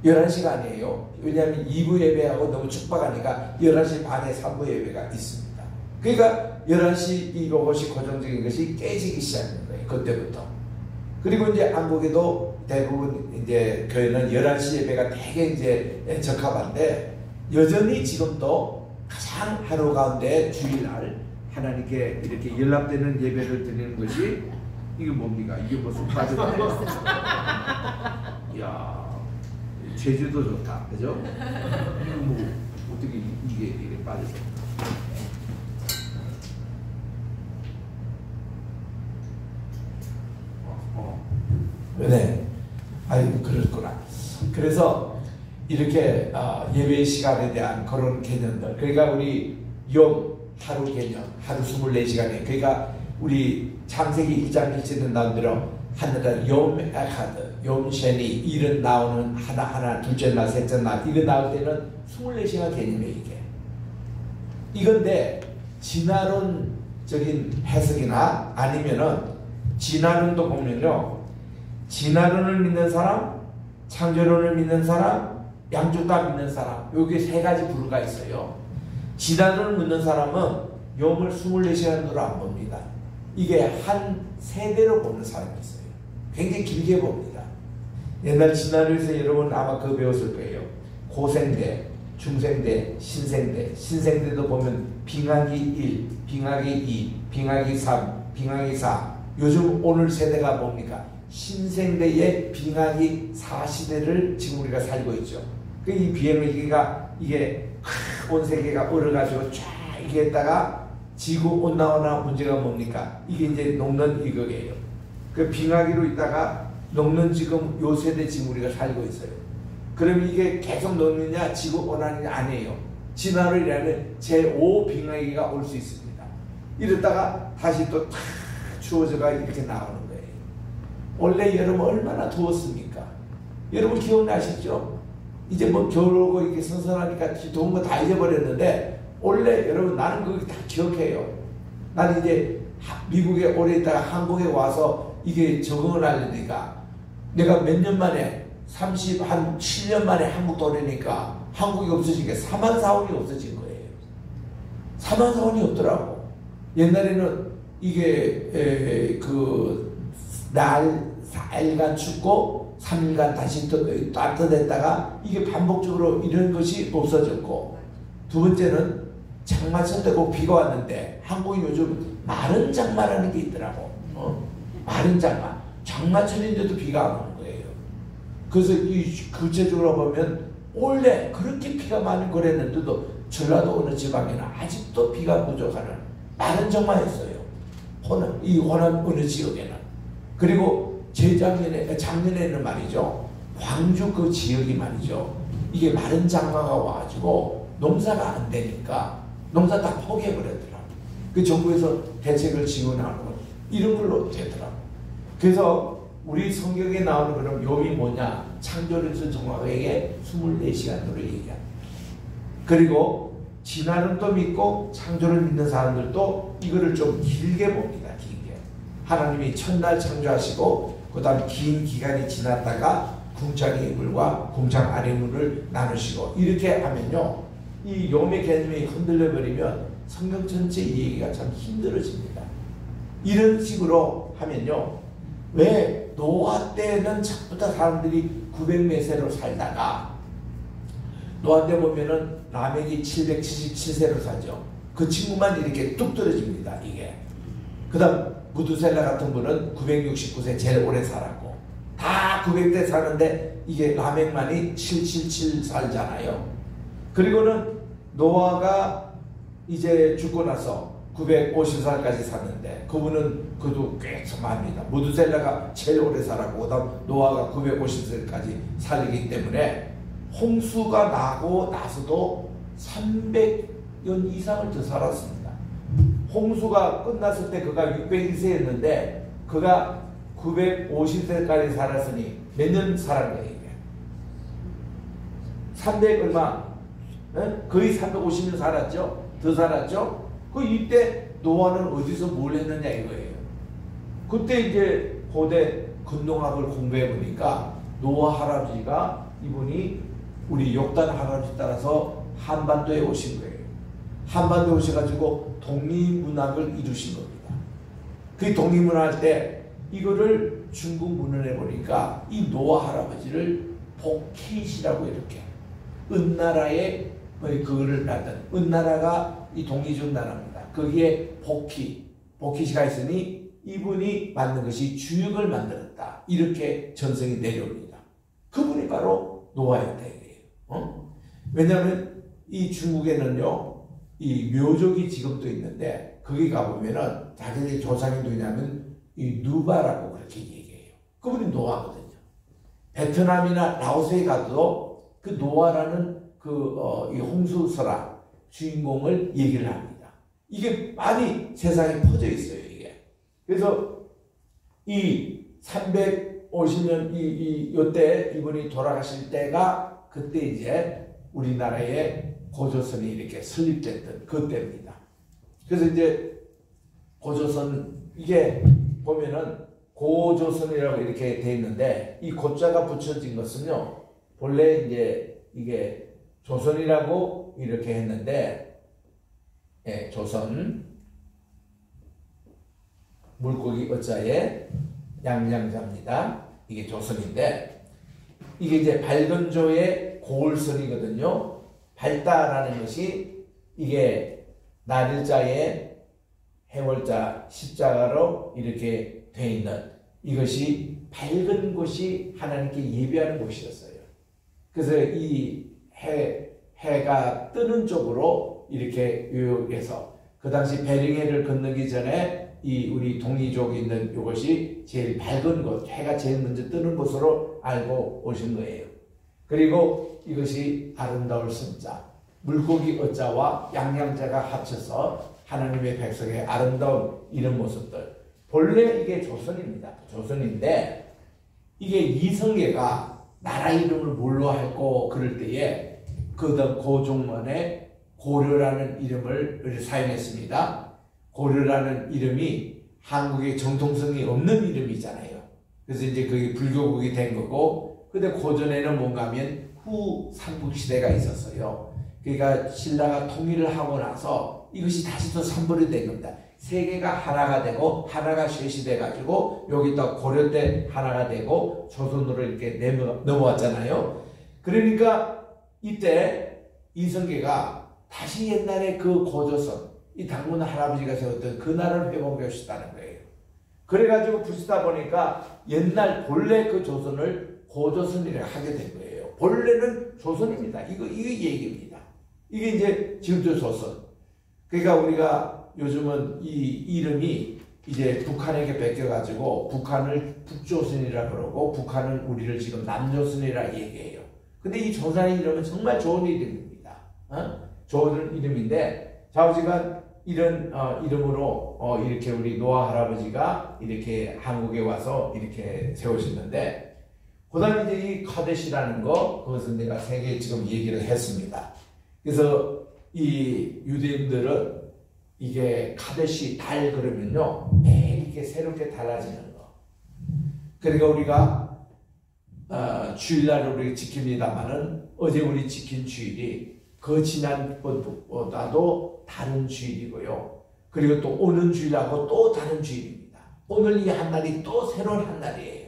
11시가 아니에요. 왜냐하면 2부 예배하고 너무 축박하니까 11시 반에 3부 예배가 있습니다. 그러니까 11시 이것이 고정적인 것이 깨지기 시작하는 거예요. 그때부터. 그리고 이제 한국에도 대부분 이제 교회는 11시 예배가 되게 이제 적합한데, 여전히 지금도 가장 하루 가운데 주일날 하나님께 이렇게 연락되는 예배를 드리는 것이, 이게 뭡니까? 이게 무슨 빠졌네. 이야, 제주도 좋다, 그죠? 이거 뭐 어떻게 이게 이렇게 빠졌어? 네, 아이고 그렇구나. 그래서 이렇게 예배 시간에 대한 그런 개념들, 그러니까 우리 하루 개념, 하루 24시간에, 그러니까 우리 창세기 1장 1절에 나온 대로 하늘은 욤 에하드, 욤 쉐니, 일은 나오는 하나, 둘째 날, 셋째 날, 이거 나올 때는 24시간 개념이에요, 이게. 이건데 진화론적인 해석이나 아니면은 진화론도 보면요, 진화론을 믿는 사람, 창조론을 믿는 사람, 양쪽 다 믿는 사람, 여기 세 가지 부류가 있어요. 진화론을 믿는 사람은 욤을 24시간으로 안 봅니다. 이게 한 세대로 보는 사람이 있어요. 굉장히 길게 봅니다. 옛날 진화론에서 여러분 아마 그거 배웠을 거예요. 고생대, 중생대, 신생대. 신생대도 보면 빙하기 1, 빙하기 2, 빙하기 3, 빙하기 4. 요즘 오늘 세대가 뭡니까? 신생대의 빙하기 4시대를 지금 우리가 살고 있죠. 이 비행기가 이게 온 세계가 얼어가지고 쫙 이게 했다가 지구 온난화 문제가 뭡니까? 이게 이제 녹는 이거예요. 그 빙하기로 있다가 녹는 지금 요 세대 지금 우리가 살고 있어요. 그럼 이게 계속 녹느냐 지구 온난화냐? 아니에요. 진화론이라는 제5 빙하기가 올 수 있습니다. 이랬다가 다시 또 탁 추워져가 이렇게 나오는 거예요. 원래 여름 얼마나 더웠습니까? 여러분 기억나시죠? 이제 뭐 겨울 오고 이렇게 선선하니까 더운 거 다 잊어버렸는데 원래 여러분 나는 그거 다 기억해요. 나는 이제 미국에 오래 있다가 한국에 와서 이게 적응을 하려니까 내가 몇 년 만에 한 7년 만에 한국 돌아오니까 한국이 없어진 게 사만사원이 없어진 거예요. 사만사원이 없더라고. 옛날에는 이게 그 4일간 춥고 3일간 다시 또 따뜻했다가 이게 반복적으로 이런 것이 없어졌고, 두 번째는 장마철 때 꼭 비가 왔는데 한국이 요즘 마른 장마라는 게 있더라고. 마른 장마. 장마철인데도 비가 안 오는 거예요. 그래서 이 구체적으로 보면 원래 그렇게 비가 많이 그랬는데도 전라도 어느 지방에는 아직도 비가 부족하는 마른 장마였어요. 이 호남 어느 지역에는. 그리고 작년에는 말이죠, 광주 그 지역이 말이죠, 이게 마른 장마가 와가지고 농사가 안 되니까 농사 다 포기해버렸더라고. 그 정부에서 대책을 지원하고 이런 걸로 되더라고. 그래서 우리 성경에 나오는 그런 욥이 뭐냐? 창조론에서 정확하게 24시간으로 얘기합니다. 그리고 진화론도 믿고 창조를 믿는 사람들도 이거를 좀 길게 봅니다. 길게. 하나님이 첫날 창조하시고 그 다음 긴 기간이 지났다가 궁창 위 물과 궁창 아래 물을 나누시고 이렇게 하면요, 이 욥의 개념이 흔들려 버리면 성경 전체 얘기가 참 힘들어집니다. 이런 식으로 하면요, 왜 노아 때는 처음부터 사람들이 900몇 세로 살다가 노아 때 보면은 라멕이 777세로 살죠. 그 친구만 이렇게 뚝 떨어집니다. 이게. 그 다음 무두셀라 같은 분은 969세 제일 오래 살았고, 다 900대 사는데 이게 라멕만이 777 살잖아요. 그리고는 노아가 이제 죽고 나서 950살까지 샀는데 그분은 그도 꽤 많습니다. 무두셀라가 제일 오래 살았고 그다음 노아가 950살까지 살기 때문에 홍수가 나고 나서도 300년 이상을 더 살았습니다. 홍수가 끝났을 때 그가 601세였는데 그가 950세까지 살았으니 몇 년 살았는 거예요? 300 얼마? 거의 350년 살았죠? 더 살았죠? 그 이때 노아는 어디서 뭘 했느냐 이거예요. 그때 이제 고대 근동학을 공부해 보니까 노아 할아버지가 이분이 우리 욕단 할아버지 따라서 한반도에 오신 거예요. 한반도에 오셔가지고 독립문학을 이루신 겁니다. 그 독립문학 할 때 이거를 중국 문헌에 보니까 이 노아 할아버지를 복희시라고 이렇게 은나라의 그거를 낳던, 은나라가 이 독립적 나라입니다. 거기에 복희시가 있으니 이분이 만든 것이 주역을 만들었다. 이렇게 전성이 내려옵니다. 그분이 바로 노아였다 이거예요. 왜냐하면 이 중국에는요, 이 묘족이 지금도 있는데 거기 가보면은 자기들의 조상이 누구냐면 이 누바라고 그렇게 얘기해요. 그분이 노아거든요. 베트남이나 라오스에 가도 그 노아라는 이 홍수설화 주인공을 얘기를 합니다. 이게 많이 세상에 퍼져 있어요, 이게. 그래서 이 350년 요때 이분이 돌아가실 때가 그때 이제 우리나라에 고조선이 이렇게 설립됐던 그때입니다. 그래서 이제 고조선, 이게 보면은 고조선이라고 이렇게 돼 있는데 이 고자가 붙여진 것은요, 본래 이제 이게 조선이라고 이렇게 했는데, 예, 조선 물고기 어자에 양양자입니다. 이게 조선인데 이게 이제 밝은조의 고을선이거든요. 밝다라는 것이 이게 날일자에 해월자 십자가로 이렇게 돼 있는 이것이 밝은 곳이 하나님께 예배하는 곳이었어요. 그래서 이 해가 뜨는 쪽으로 이렇게 요역해서 그 당시 베링해를 건너기 전에 이 우리 동이족이 있는 이것이 제일 밝은 곳, 해가 제일 먼저 뜨는 곳으로 알고 오신 거예요. 그리고 이것이 아름다울 선자, 물고기 어자와 양양자가 합쳐서 하나님의 백성의 아름다운 이런 모습들. 본래 이게 조선입니다. 조선인데 이게 이성계가 나라 이름을 뭘로 할고 그럴 때에 그 종문에 고려라는 이름을 사용했습니다. 고려라는 이름이 한국의 정통성이 없는 이름이잖아요. 그래서 이제 그게 불교국이 된 거고, 근데 고전에는 뭔가 하면 후 삼국시대가 있었어요. 그러니까 신라가 통일을 하고 나서 이것이 다시 또 삼불이 된 겁니다. 세계가 하나가 되고 하나가 셋이 돼가지고 여기다 고려 때 하나가 되고 조선으로 이렇게 넘어왔잖아요. 그러니까 이때 이성계가 다시 옛날에 그 고조선, 이 당군 할아버지가 세웠던 그 나라를 회복하고 싶다는 거예요. 그래가지고 부시다 보니까 옛날 본래 그 조선을 고조선이라고 하게 된 거예요. 본래는 조선입니다. 이거 얘기입니다. 이게 이제 지금도 조선. 그러니까 우리가 요즘은 이 이름이 이제 북한에게 뺏겨가지고 북한을 북조선이라 그러고 북한은 우리를 지금 남조선이라 얘기해요. 근데 이 조선의 이름은 정말 좋은 이름입니다. 좋은 이름인데 좌우지간 이런 이름으로 이렇게 우리 노아 할아버지가 이렇게 한국에 와서 이렇게 세우셨는데, 그 다음에 이제 이 카데시라는 거, 그것은 내가 세계에 지금 얘기를 했습니다. 그래서 이 유대인들은 이게 카데시 달 그러면요 매일 이렇게 새롭게 달라지는 거. 그러니까 우리가 주일날을 우리 지킵니다만은 어제 우리 지킨 주일이 그 지난번보다도 다른 주일이고요. 그리고 또 오는 주일하고 또 다른 주일입니다. 오늘 이 한 날이 또 새로운 한 날이에요.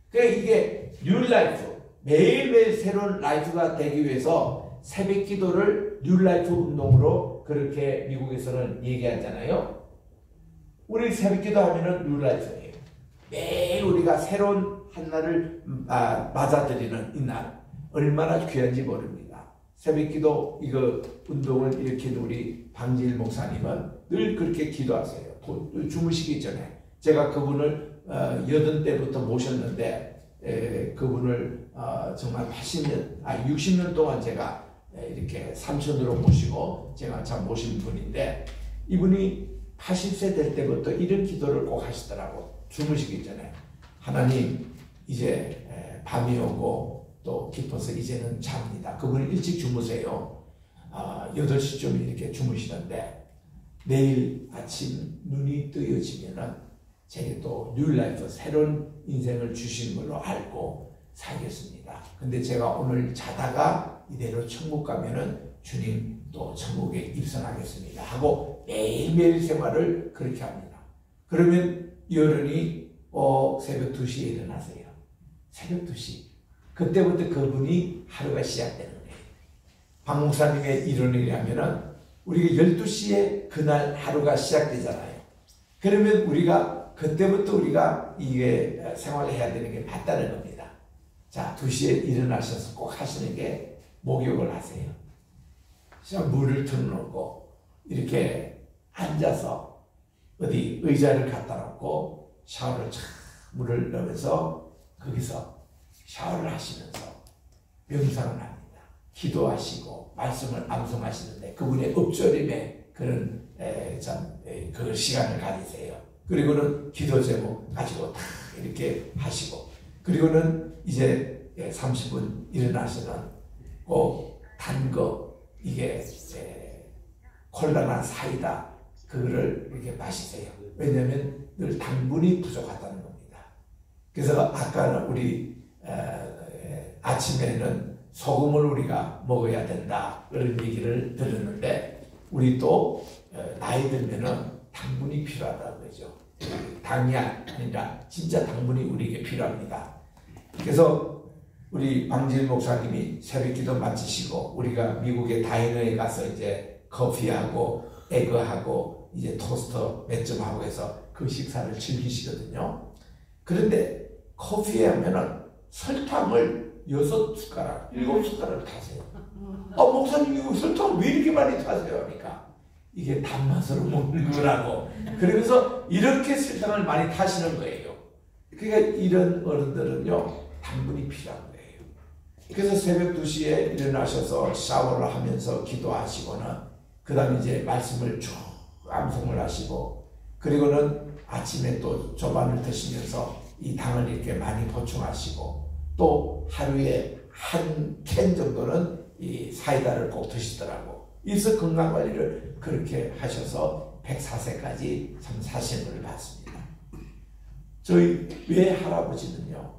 그러니까 이게 뉴 라이프, 매일매일 새로운 라이프가 되기 위해서 새벽 기도를 뉴 라이프 운동으로 그렇게 미국에서는 얘기하잖아요. 우리 새벽 기도 하면은 뉴 라이프예요. 매일 우리가 새로운 한 날을 맞아들이는 이 날, 얼마나 귀한지 모릅니다. 새벽 기도 이거 운동을 일으킨 우리 방지일 목사님은 늘 그렇게 기도하세요. 주무시기 전에. 제가 그분을 80대부터 모셨는데 그분을 정말 60년 동안 제가 이렇게 삼촌으로 모시고 제가 참 모신 분인데, 이분이 80세 될 때부터 이런 기도를 꼭 하시더라고. 주무시기 전에. 하나님, 이제 밤이 오고 또 깊어서 이제는 잡니다. 그분은 일찍 주무세요. 8시쯤 이렇게 주무시는데, 내일 아침 눈이 뜨여지면은 제게 또 뉴 라이프, 새로운 인생을 주신 걸로 알고 살겠습니다. 근데 제가 오늘 자다가 이대로 천국 가면은 주님 또 천국에 입성하겠습니다 하고 매일매일 생활을 그렇게 합니다. 그러면 여른이 새벽 2시에 일어나세요. 새벽 2시. 그때부터 그분이 하루가 시작되는 거예요. 박 목사님의 이론이라면은 우리가 12시에 그날 하루가 시작되잖아요. 그러면 우리가 그때부터 우리가 이게 생활을 해야 되는 게 맞다는 겁니다. 자, 2시에 일어나셔서 꼭 하시는 게 목욕을 하세요. 물을 틀어놓고 이렇게 앉아서 어디 의자를 갖다 놓고 샤워를 물을 넣으면서 거기서 샤워를 하시면서 명상을 합니다. 기도하시고 말씀을 암송하시는데 그분의 읊조림에 그런 그 시간을 가지세요. 그리고는 기도 제목 가지고 다 이렇게 하시고, 그리고는 이제 30분 일어나서는 꼭 단 거, 이게 콜라나 사이다, 그거를 이렇게 마시세요. 왜냐하면 늘 당분이 부족하다는 겁니다. 그래서 아까는 우리 아침에는 소금을 우리가 먹어야 된다, 그런 얘기를 들었는데, 우리 또 나이 들면은 당분이 필요하다는 거죠. 당이 아니라 진짜 당분이 우리에게 필요합니다. 그래서 우리 방지일 목사님이 새벽 기도 마치시고 우리가 미국의 다이너에 가서 이제 커피하고 에그하고 이제 토스터 몇 점 하고 해서 그 식사를 즐기시거든요. 그런데 커피에 하면은 설탕을 6숟가락, 7숟가락 타세요. 목사님 이거 설탕을 왜 이렇게 많이 타세요? 하니까 이게 단맛으로 먹는 거라고. 그러면서 이렇게 설탕을 많이 타시는 거예요. 그러니까 이런 어른들은요, 당분이 필요한 거예요. 그래서 새벽 2시에 일어나셔서 샤워를 하면서 기도하시고는 그 다음에 이제 말씀을 쭉 암송을 하시고, 그리고는 아침에 또 조반을 드시면서 이 당을 이렇게 많이 보충하시고 또 하루에 한 캔 정도는 이 사이다를 꼭 드시더라고. 그래서 건강관리를 그렇게 하셔서 104세까지 참 사신 걸 봤습니다. 저희 외할아버지는요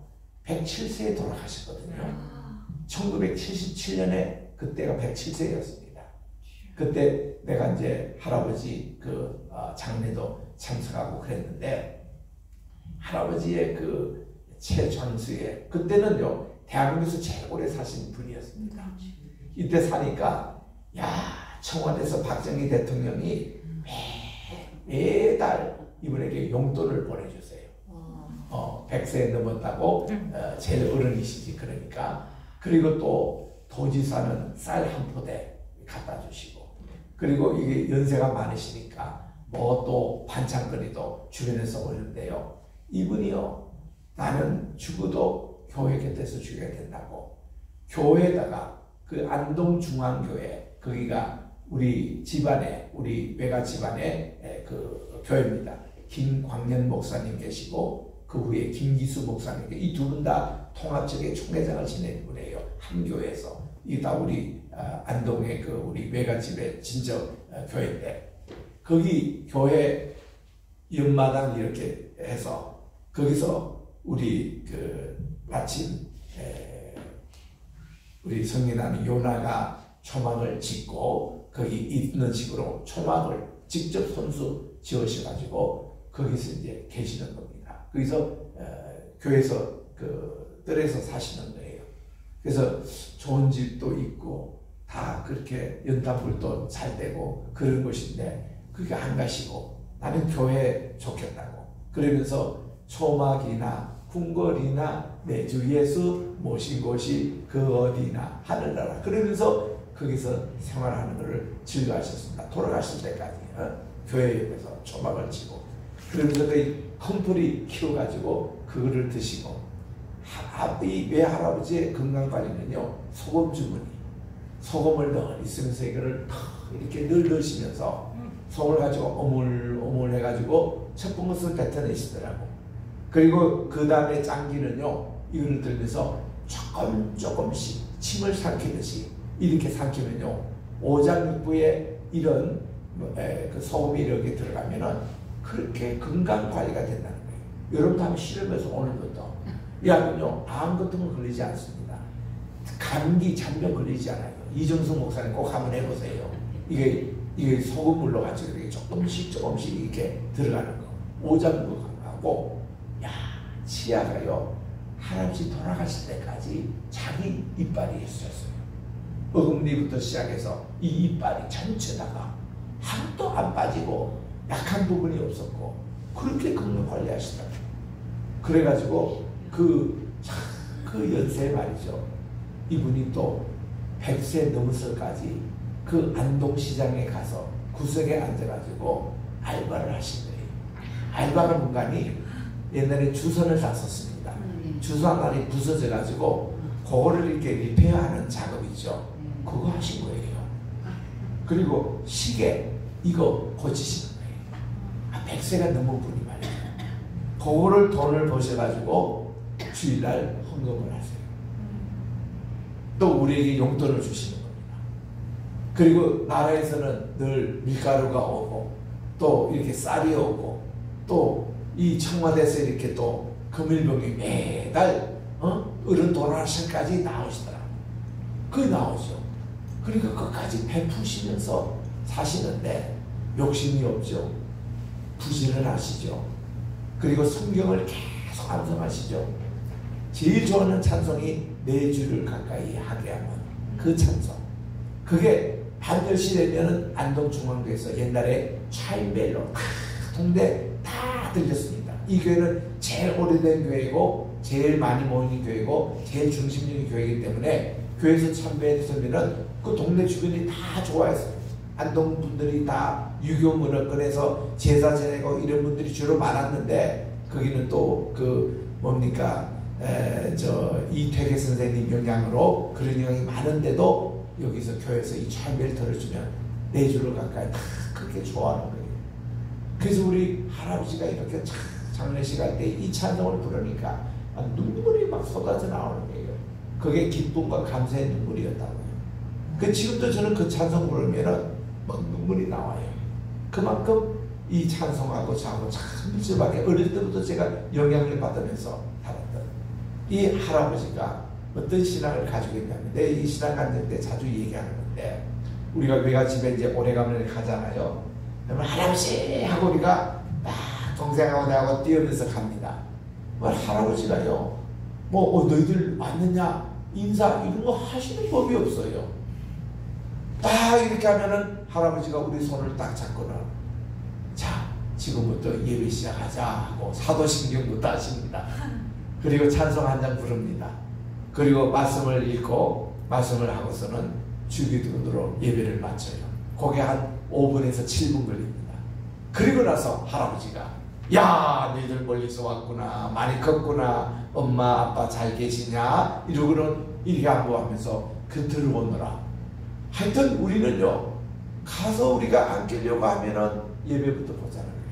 107세에 돌아가셨거든요. 1977년에 그때가 107세였습니다. 그때 내가 이제 할아버지 그 장례도 참석하고 그랬는데 할아버지의 그 최전수에 그때는요 대한민국에서 제일 오래 사신 분이었습니다. 이때 사니까 야 청와대에서 박정희 대통령이 매달 이분에게 용돈을 보내주세요. 100세 넘었다고 제일 어른이시지 그러니까. 그리고 또 도지사는 쌀 한 포대 갖다 주시고 그리고 이게 연세가 많으시니까 뭐 또 반찬거리도 주변에서 오는데요. 이분이요 나는 죽어도 교회 곁에서 죽여야 된다고 교회에다가 그 안동중앙교회 거기가 우리 집안에 우리 외가 집안의 그 교회입니다. 김광년 목사님 계시고 그 후에 김기수 목사님 이 두 분 다 통합적의 총회장을 지낸 분이에요. 한 교회에서 이 다 우리 안동의 그 우리 외갓집의 친정 교회인데 거기 교회 연마당 이렇게 해서 거기서 우리 그 마침 우리 성리나는 요나가 초막을 짓고 거기 있는 식으로 초막을 직접 손수 지으셔가지고 거기서 이제 계시는 겁니다. 거기서 교회에서 그 뜰에서 사시는 거예요. 그래서 좋은 집도 있고 다 그렇게 연탄불도 잘 되고 그런 곳인데 그게 안 가시고 나는 교회 좋겠다고 그러면서 초막이나 궁궐이나 내 주 예수 모신 곳이 그 어디나 하늘나라 그러면서 거기서 생활하는 것을 즐거워하셨습니다. 돌아가실 때까지 교회 옆에서 초막을 치고 그러면서 그 컴플이 키워가지고 그거를 드시고 이 외할아버지의 건강관리는요 소금 주머니 소금을 늘 있으면서 이거를 이렇게 늘 넣으시면서 소금을 가지고 오물오물 해가지고 첫 번것을 뱉어내시더라고. 그리고 그 다음에 짱기는요 이거를 들면서 조금씩 침을 삼키듯이 이렇게 삼키면요 오장육부에 이런 그 소금이 이렇게 들어가면은 그렇게 건강관리가 된다는 거예요. 여러분도 한번 실험해서 오늘부터 이하면요 암 같은 거 걸리지 않습니다. 감기 잔병 걸리지 않아요. 이정수 목사님 꼭 한번 해보세요. 이게 소금물로 가지고 이렇게 조금씩 이렇게 들어가는 거. 오장도 강하고 야 치아가요 할아버지 돌아가실 때까지 자기 이빨이 있었어요. 어금니부터 시작해서 이 이빨이 전체다가 하나도 안 빠지고 약한 부분이 없었고 그렇게 건강 관리하시더라고요. 그래가지고 그 연세 말이죠. 이분이 또 100세 넘어서까지 그 안동시장에 가서 구석에 앉아가지고 알바를 하신 거예요. 알바가 뭔가니 옛날에 주선을 다 썼습니다. 주소 하나이 부서져가지고 그거를 이렇게 리페어하는 작업이죠. 그거 하신 거예요. 그리고 시계 이거 고치시는 거예요. 100세가 넘은 분이 말이에요. 그거를 돈을 버셔가지고 주일날 헌금을 하세요. 또 우리에게 용돈을 주시는 겁니다. 그리고 나라에서는 늘 밀가루가 오고 또 이렇게 쌀이 오고 또 이 청와대에서 이렇게 또 금일봉이 매달 어른 돌아가실까지 나오시더라고요. 그게 나오죠. 그러니까 끝까지 베푸시면서 사시는데 욕심이 없죠. 부지런 하시죠. 그리고 성경을 계속 암송하시죠. 제일 좋아하는 찬송이 내 주를 가까이 하게 하면 그 찬송. 그게 반절시 되면은 안동중앙교에서 옛날에 차인벨로 동대 다 들렸습니다. 이 교회는 제일 오래된 교회고 제일 많이 모이는 교회고 제일 중심적인 교회이기 때문에 교회에서 참배했으면은 그 동네 주변이 다 좋아했어요. 안동 분들이 다 유교 문화권에서 제사 지내고 이런 분들이 주로 많았는데 거기는 또 그 뭡니까 이퇴계 선생님 영향으로 그런 영향이 많은데도 여기서 교회에서 이 참배를 들어주면 내 주를 가까이 다 그렇게 좋아하는 거예요. 그래서 우리 할아버지가 이렇게 참 장례식 할 때 이 찬송을 부르니까 눈물이 막 쏟아져 나오는 거예요. 그게 기쁨과 감사의 눈물이었다고요. 지금도 저는 그 찬송 부르면은 막 눈물이 나와요. 그만큼 이 찬송하고 저하고 참 밀접하게 어릴 때부터 제가 영향을 받으면서 살았던 이 할아버지가 어떤 신앙을 가지고 있냐면, 내 이 신앙 간증 때 자주 얘기하는 건데, 우리가 외갓집에 이제 오래가면 가잖아요. 그러면 할아버지 하고 우리가 막 동생하고 나하고 뛰어면서 갑니다. 할아버지가요, 너희들 왔느냐 인사 이런 거 하시는 법이 없어요. 딱 이렇게 하면은 할아버지가 우리 손을 딱 잡고는, 자 지금부터 예배 시작하자 하고 사도신경부터 하십니다. 그리고 찬송 한 장 부릅니다. 그리고 말씀을 읽고 말씀을 하고서는 주기도문으로 예배를 마쳐요. 그게 한 5분에서 7분 걸립니다. 그리고 나서 할아버지가, 야 너희들 멀리서 왔구나, 많이 컸구나, 엄마 아빠 잘 계시냐 이러고는 이렇게 안부하면서 들어오느라, 하여튼 우리는요 가서 우리가 안기려고 하면은 예배부터 보자는 거예요.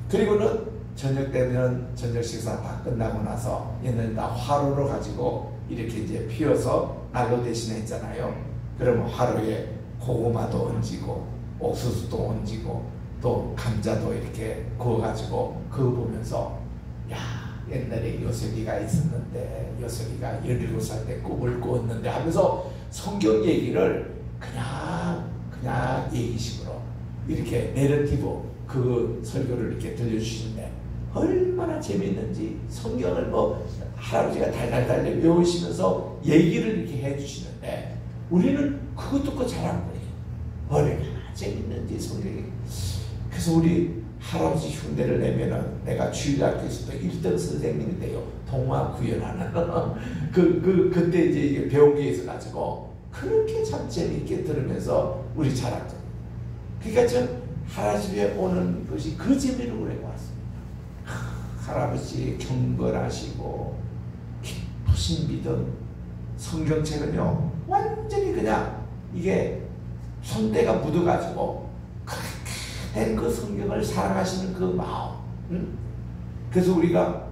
그리고는 저녁 때면 저녁 식사 다 끝나고 나서 얘는 다 화로로 가지고 이렇게 이제 피워서 난로 대신에 했잖아요. 그러면 화로에 고구마도 얹고 옥수수도 얹고 또 감자도 이렇게 구워가지고 그거 보면서, 야 옛날에 요셉이가 있었는데 요셉이가 17살 때 꿈을 꾸었는데 하면서 성경 얘기를 그냥 얘기식으로 이렇게 내러티브 그 설교를 이렇게 들려주시는데 얼마나 재미있는지, 성경을 할아버지가 달달달 외우시면서 얘기를 이렇게 해주시는데 우리는 그거 듣고 자란 거예요. 얼마나 재밌는지 성경이. 그래서 우리 할아버지 흉내를 내면은 내가 주일학교에서도 1등 선생님인데요, 동화 구현하는 그때 이제 배운 게 있어가지고 그렇게 참 재미있게 들으면서 우리 자랐죠. 그러니까 전 할아버지에 오는 것이 그 재미를 오래 왔습니다. 할아버지 경건하시고 깊으신 믿음, 성경책은요 완전히 그냥 이게 손때가 묻어가지고 된 그 성경을 사랑하시는 그 마음. 그래서 우리가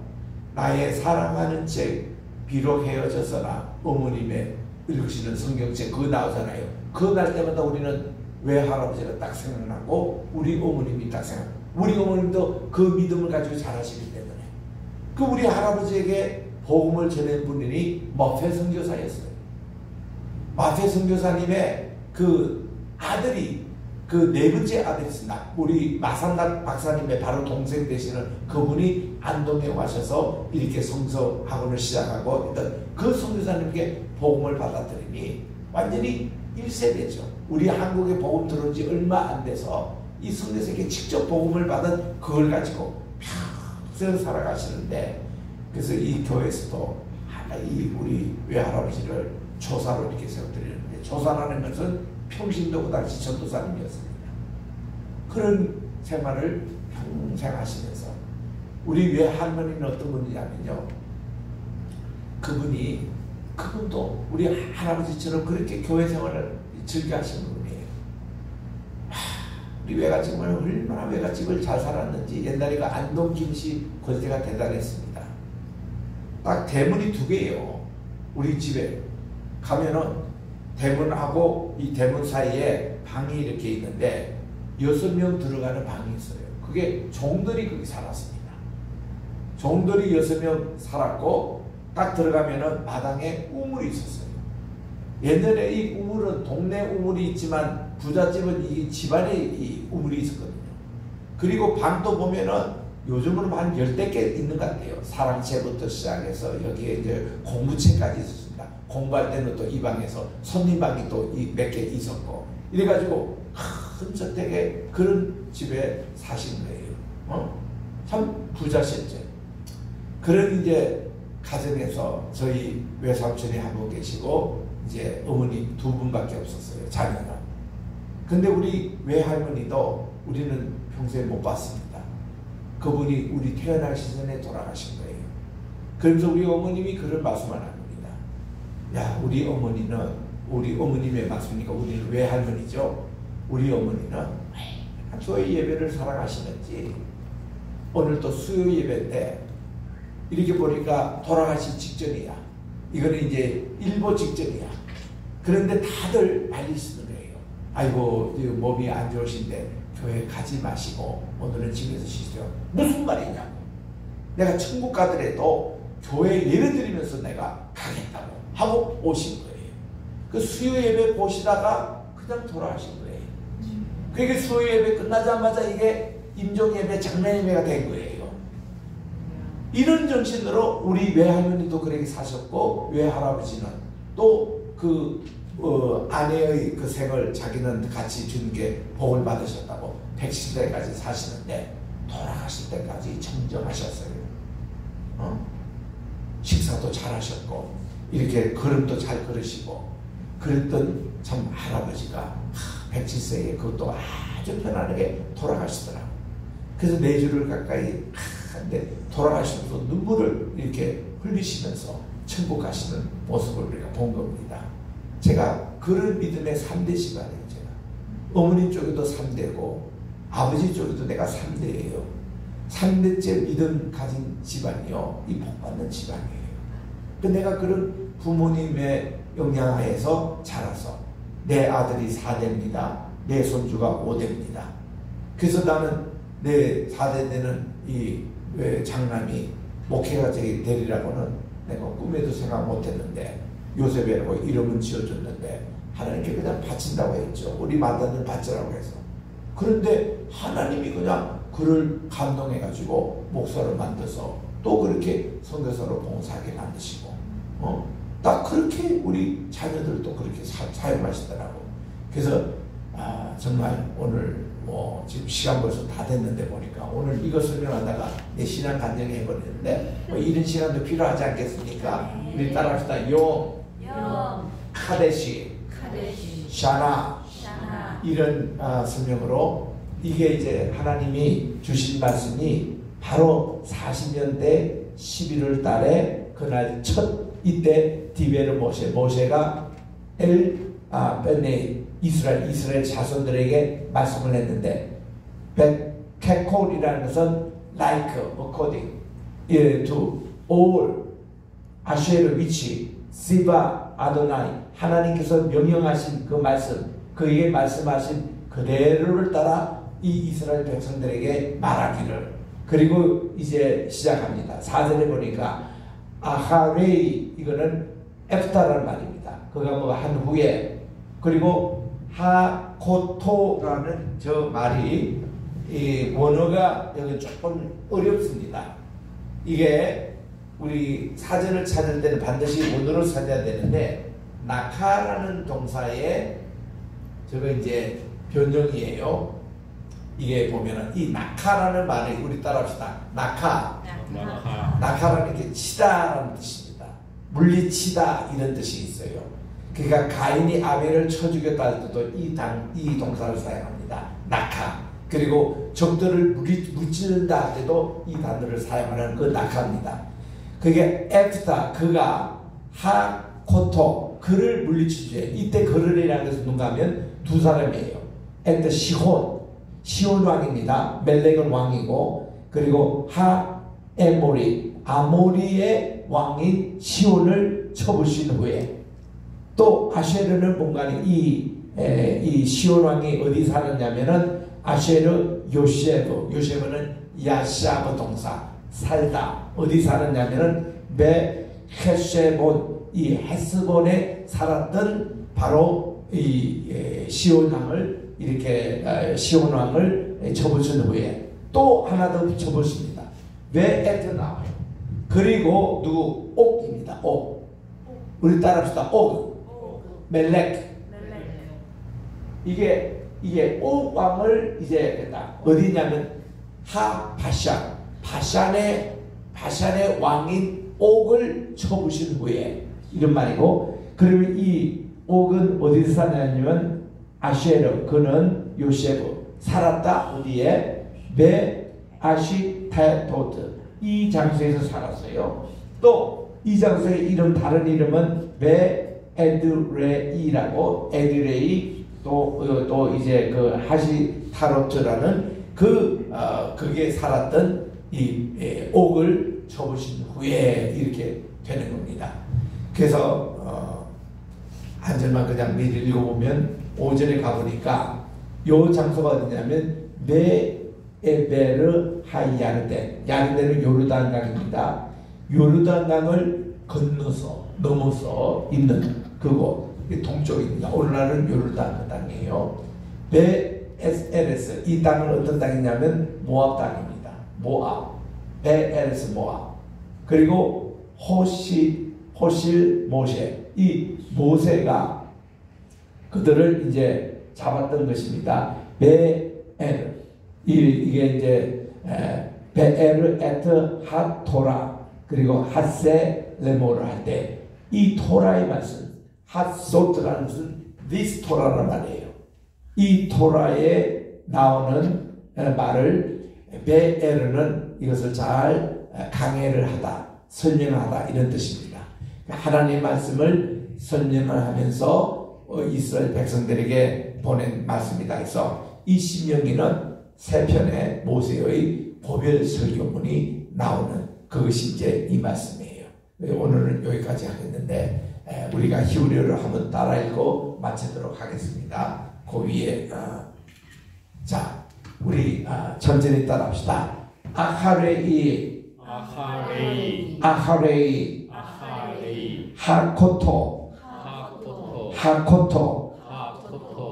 나의 사랑하는 책 비록 헤어져서나 어머님의 읽으시는 성경책 그거 나오잖아요. 그거 날 때마다 우리는 외할아버지가 딱 생각나고 우리 어머님이 딱 생각나고, 우리 어머님도 그 믿음을 가지고 잘하시기 때문에 그 우리 할아버지에게 복음을 전한 분이 머페 선교사였어요. 머페 선교사님의 그 아들이 그 네 번째 아들이 있습니다. 우리 마산락 박사님의 바로 동생 되시는 그분이 안동에 와셔서 이렇게 성서 학원을 시작하고 그 선교사님께 복음을 받아들이니 완전히 1세대죠. 우리 한국에 복음 들어온 지 얼마 안 돼서 이 선교사에게 직접 복음을 받은 그걸 가지고 평생 살아가시는데, 그래서 이 교회에서도 이 우리 외할아버지를 조사로 이렇게 세워드리는데, 조사라는 것은 평신도 그 당시 전도사님이었습니다. 그런 생활을 평생 하시면서 우리 외할머니는 어떤 분이냐면요, 그분도 우리 할아버지처럼 그렇게 교회 생활을 즐겨 하시는 분이에요. 우리 외갓집은 얼마나 외갓집을 잘 살았는지. 옛날에 그 안동 김씨 권세가 대단했습니다. 딱 대문이 2개예요. 우리 집에 가면은 대문하고 이 대문 사이에 방이 이렇게 있는데 6명 들어가는 방이 있어요. 그게 종들이 거기 살았습니다. 종들이 6명 살았고 딱 들어가면은 마당에 우물이 있었어요. 옛날에 이 우물은 동네 우물이 있지만 부잣집은 이 집안에 이 우물이 있었거든요. 그리고 방도 보면은 요즘은 한 10대 개 있는 것 같아요. 사랑채부터 시작해서 여기에 이제 공부채까지 있었습니다. 공부할 때는 또 이 방에서 손님방이 또 몇 개 있었고, 이래가지고 큰 저택에 그런 집에 사신 거예요. 참 부자셨죠. 그런 이제 가정에서 저희 외삼촌이 한 분 계시고 이제 어머니 2분밖에 없었어요, 자녀가. 근데 우리 외할머니도 우리는 평소에 못 봤습니다. 그분이 우리 태어나기 전에 돌아가신 거예요. 그러면서 우리 어머님이 그런 말씀을 합니다. 야, 우리 어머니는, 우리 어머님의 말씀이니까 우리는 외할머니죠. 우리 어머니는 교회 예배를 사랑하시는지 오늘 또 수요 예배인데 이렇게 보니까 돌아가실 직전이야. 이거는 이제 일보 직전이야. 그런데 다들 말리시는 거예요. 아이고 몸이 안 좋으신데 교회 가지 마시고 오늘은 집에서 쉬세요. 무슨 말이냐고. 내가 천국 가더라도 교회 예배드리면서 내가 가겠다고 하고 오신 거예요. 그 수요 예배 보시다가 그냥 돌아가신 거예요. 그게 수요 예배 끝나자마자 이게 임종 예배, 장례 예배가 된 거예요. 이런 정신으로 우리 외할머니도 그렇게 사셨고 외할아버지는 또 그 아내의 그 생을 자기는 같이 준 게 복을 받으셨다고 110세까지 사시는데 돌아가실 때까지 청정하셨어요. 식사도 잘하셨고 이렇게 걸음도 잘 걸으시고 그랬던 참 할아버지가 107세에 그것도 아주 편안하게 돌아가시더라고. 그래서 4주를 가까이 근데 돌아가시면서 눈물을 이렇게 흘리시면서 천국 가시는 모습을 우리가 본 겁니다. 제가 그런 믿음의 3대 집안이에요. 제가 어머니 쪽에도 3대고 아버지 쪽에도 내가 3대예요. 3대째 믿음 가진 집안이요. 이 복받는 집안이에요. 근데 내가 그런 부모님의 영향하에서 자라서 내 아들이 4대입니다. 내 손주가 5대입니다. 그래서 나는 내 4대 되는 이 장남이 목회가 되리라고는 내가 꿈에도 생각 못했는데 요셉이라고 이름은 지어줬는데 하나님께 그냥 바친다고 했죠. 우리 맏아들 바치라고 해서. 그런데 하나님이 그냥 그를 감동해가지고 목사로 만들어서 또 그렇게 선교사로 봉사하게 만드시고 딱 그렇게 우리 자녀들도 그렇게 사용하시더라고. 그래서 정말 오늘 뭐 지금 시간 벌써 다 됐는데 보니까 오늘 이거 설명하다가 내 신앙 간증 해버리는데 뭐 이런 시간도 필요하지 않겠습니까? 우리 따라합시다. 요 카데시 샤나 이런 설명으로 이게 이제 하나님이 주신 말씀이 바로 40년대 11월 달에 그날 첫 이때 디베르 모세가 베네 이스라엘 자손들에게 말씀을 했는데 베케콜이라는 것은 like according to all 아쉐르 위치 시바 아도나이 하나님께서 명령하신 그 말씀 그에게 말씀하신 그대로를 따라 이 이스라엘 백성들에게 말하기를 그리고 이제 시작합니다. 4절에 보니까 아하레이 이거는 에프타라는 말입니다. 그가 뭐 한 후에 그리고 하코토라는 저 말이 이 원어가 여기 조금 어렵습니다. 이게 우리 사전을 찾을 때는 반드시 원어로 찾아야 되는데 나카라는 동사의 저거 이제 변형이에요. 이게 보면은 이 나카라는 말이 우리 따라합시다. 나카라는 게 치다라는 뜻입니다. 물리치다 이런 뜻이 있어요. 그러니까 가인이 아벨을 쳐 죽였다 할 때도 이 동사를 사용합니다. 나카. 그리고 적들을 무찌른다 할 때도 이 단어를 사용하는 그 나카입니다. 그게 에프타 그가 하코토 그를 물리치주에 이때 그를이라는 것을 누가 하면 두 사람이에요. 에트 시혼 왕입니다. 멜렉은 왕이고 그리고 하에모리 아모리의 왕인 시혼을 쳐부신 후에 또 아쉐르는 뭔가는 이 시온 왕이 어디 살았냐면은 아쉐르 요셰브는 야샤브 동사 살다 어디 살았냐면은 베헤쉐본 이 헤스본에 살았던 바로 이 시온 왕을 이렇게 시온 왕을 쳐부신 후에 또 하나 더 쳐부십니다. 왜 에트 나와요? 그리고 누구 옥입니다. 옥 우리 따라합시다. 옥 멜렉. 이게 옥 왕을 이제 됐다. 어디냐면 바샨의 왕인 옥을 쳐부신 후에 이런 말이고 그러면 이 옥은 어디서 사냐면 아쉐르 그는 요셰브 살았다 어디에 베아시타도트 이 장소에서 살았어요. 또 이 장소의 이름 다른 이름은 에드레이라고 에드레이 또 이제 그 하시타로트라는 그게 살았던 옥을 접으신 후에 이렇게 되는 겁니다. 그래서 한절만 그냥 미리 읽어보면 오전에 가보니까 요 장소가 어디냐면 베에베르 하야르덴, 야르덴은 요르단강입니다. 요르단강을 넘어서 있는 그곳, 동쪽입니다. 오늘날은 요르단 땅이에요. 베에레스, 이 땅은 어떤 땅이냐면 모압 땅입니다. 모압, 베에레스 모압. 그리고 호실 모세, 이 모세가 그들을 이제 잡았던 것입니다. 베에르, 이게 이제 베에르 에트 핫토라, 그리고 핫세 레모를 할 때 이 토라의 말씀, 핫소트라는 것은 this 토라란 말이에요. 이 토라에 나오는 말을 베에르는 이것을 잘 강해를 하다, 설명하다 이런 뜻입니다. 하나님의 말씀을 설명을 하면서 이스라엘 백성들에게 보낸 말씀이다 해서 이 신명기는 세 편의 모세의 보별 설교문이 나오는 그것이 이제 이 말씀이에요. 오늘은 여기까지 하겠는데 우리가 히브리어를 한번 따라 읽고 마치도록 하겠습니다. 그 위에 자 우리 천천히 따라합시다. 아하레이 하코토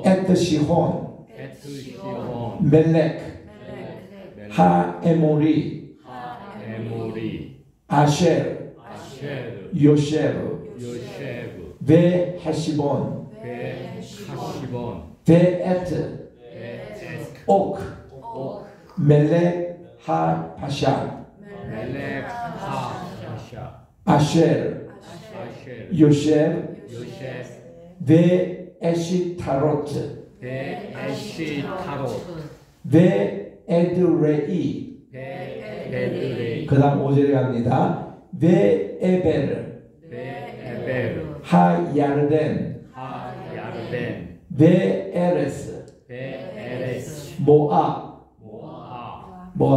에트시혼 멜렉 하에모리 아쉘 요셰브 베헤시본 베에트 옥 멜렉 하파샤 아쉘 요셰브 베에시타로트 베에드레이 그 다음 5절에 갑니다. 베에베르 하야르덴 베에레스 모압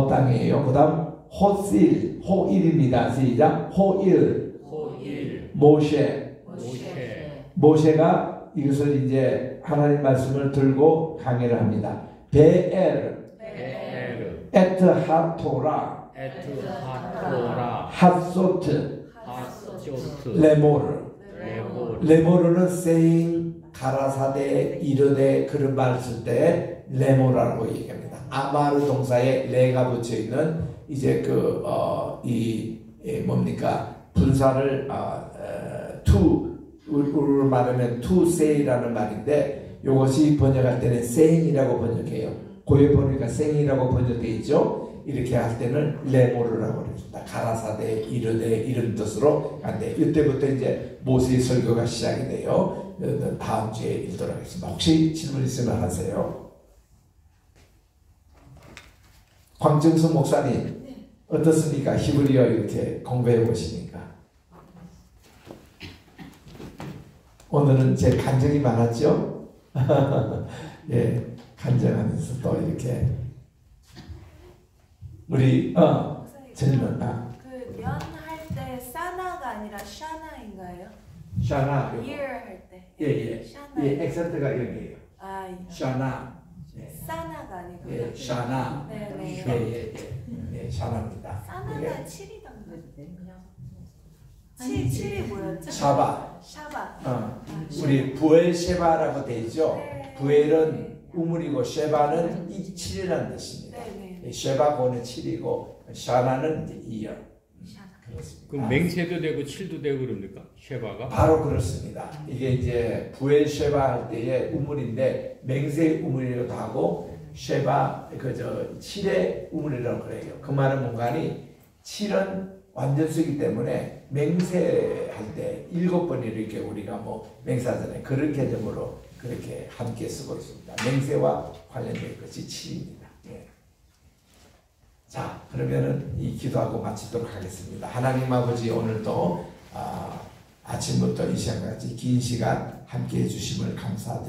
땅이에요. 그 다음 호일입니다. 시작. 호일 모세가 이것을 이제 하나님 말씀을 들고 강해를 합니다. 베에르 에트 하토라 핫소트 레모르는 세잉 가라사대 이르되 그런 말을 쓸 때 레모라고 얘기합니다. 아마르 동사에 레가 붙여 있는 이제 뭡니까 분사를 우리로 말하면 to say라는 말인데 이것이 번역할 때는 saying이라고 번역해요. 고에 보니까 saying이라고 번역되어 있죠. 이렇게 할 때는 레모르라고 그럽니다. 가라사대 이르되 이런 뜻으로 간대. 이때부터 이제 모세의 설교가 시작이 돼요. 다음 주에 읽도록 하겠습니다. 혹시 질문 있으면 하세요. 광정수 목사님 어떻습니까? 히브리어 이렇게 공부해 보시니까. 오늘은 제 간증이 많았죠? 예, 간증하면서 또 이렇게 우리 질문 그 연 할 때 사나가 아니라 샤나인가요? 샤나 year 할 때. 예. 샤나. 예, 액센트가 여기에요. 샤나. 사나가 아니고. 예, 샤나. 네네. 예, 샤나입니다. 사나가 7이던가. 7이 뭐였죠? 샤바. 샤바. 우리 부엘셰바라고 되어 있죠. 네. 부엘은 우물이고 셰바는 7이라는 뜻입니다. 네네. 셰바고는 7이고 샤나는 이제 2요. 그렇습니다. 그럼 맹세도 되고 7도 되고 그럽니까? 쉐바가? 바로 그렇습니다. 이게 이제 부엘셰바 할 때의 우물인데 맹세 우물이라고도 하고 셰바 그저 7의 우물이라고 그래요. 그 말은 뭔가니 7은 완전수이기 때문에 맹세할 때 7번 이렇게 우리가 뭐 맹세하잖아요. 그런 개념으로 그렇게 함께 쓰고 있습니다. 맹세와 관련된 것이 7입니다. 예. 자, 그러면은 이 기도하고 마치도록 하겠습니다. 하나님 아버지 오늘도 아침부터 이 시간까지 긴 시간 함께 해주심을 감사드립니다.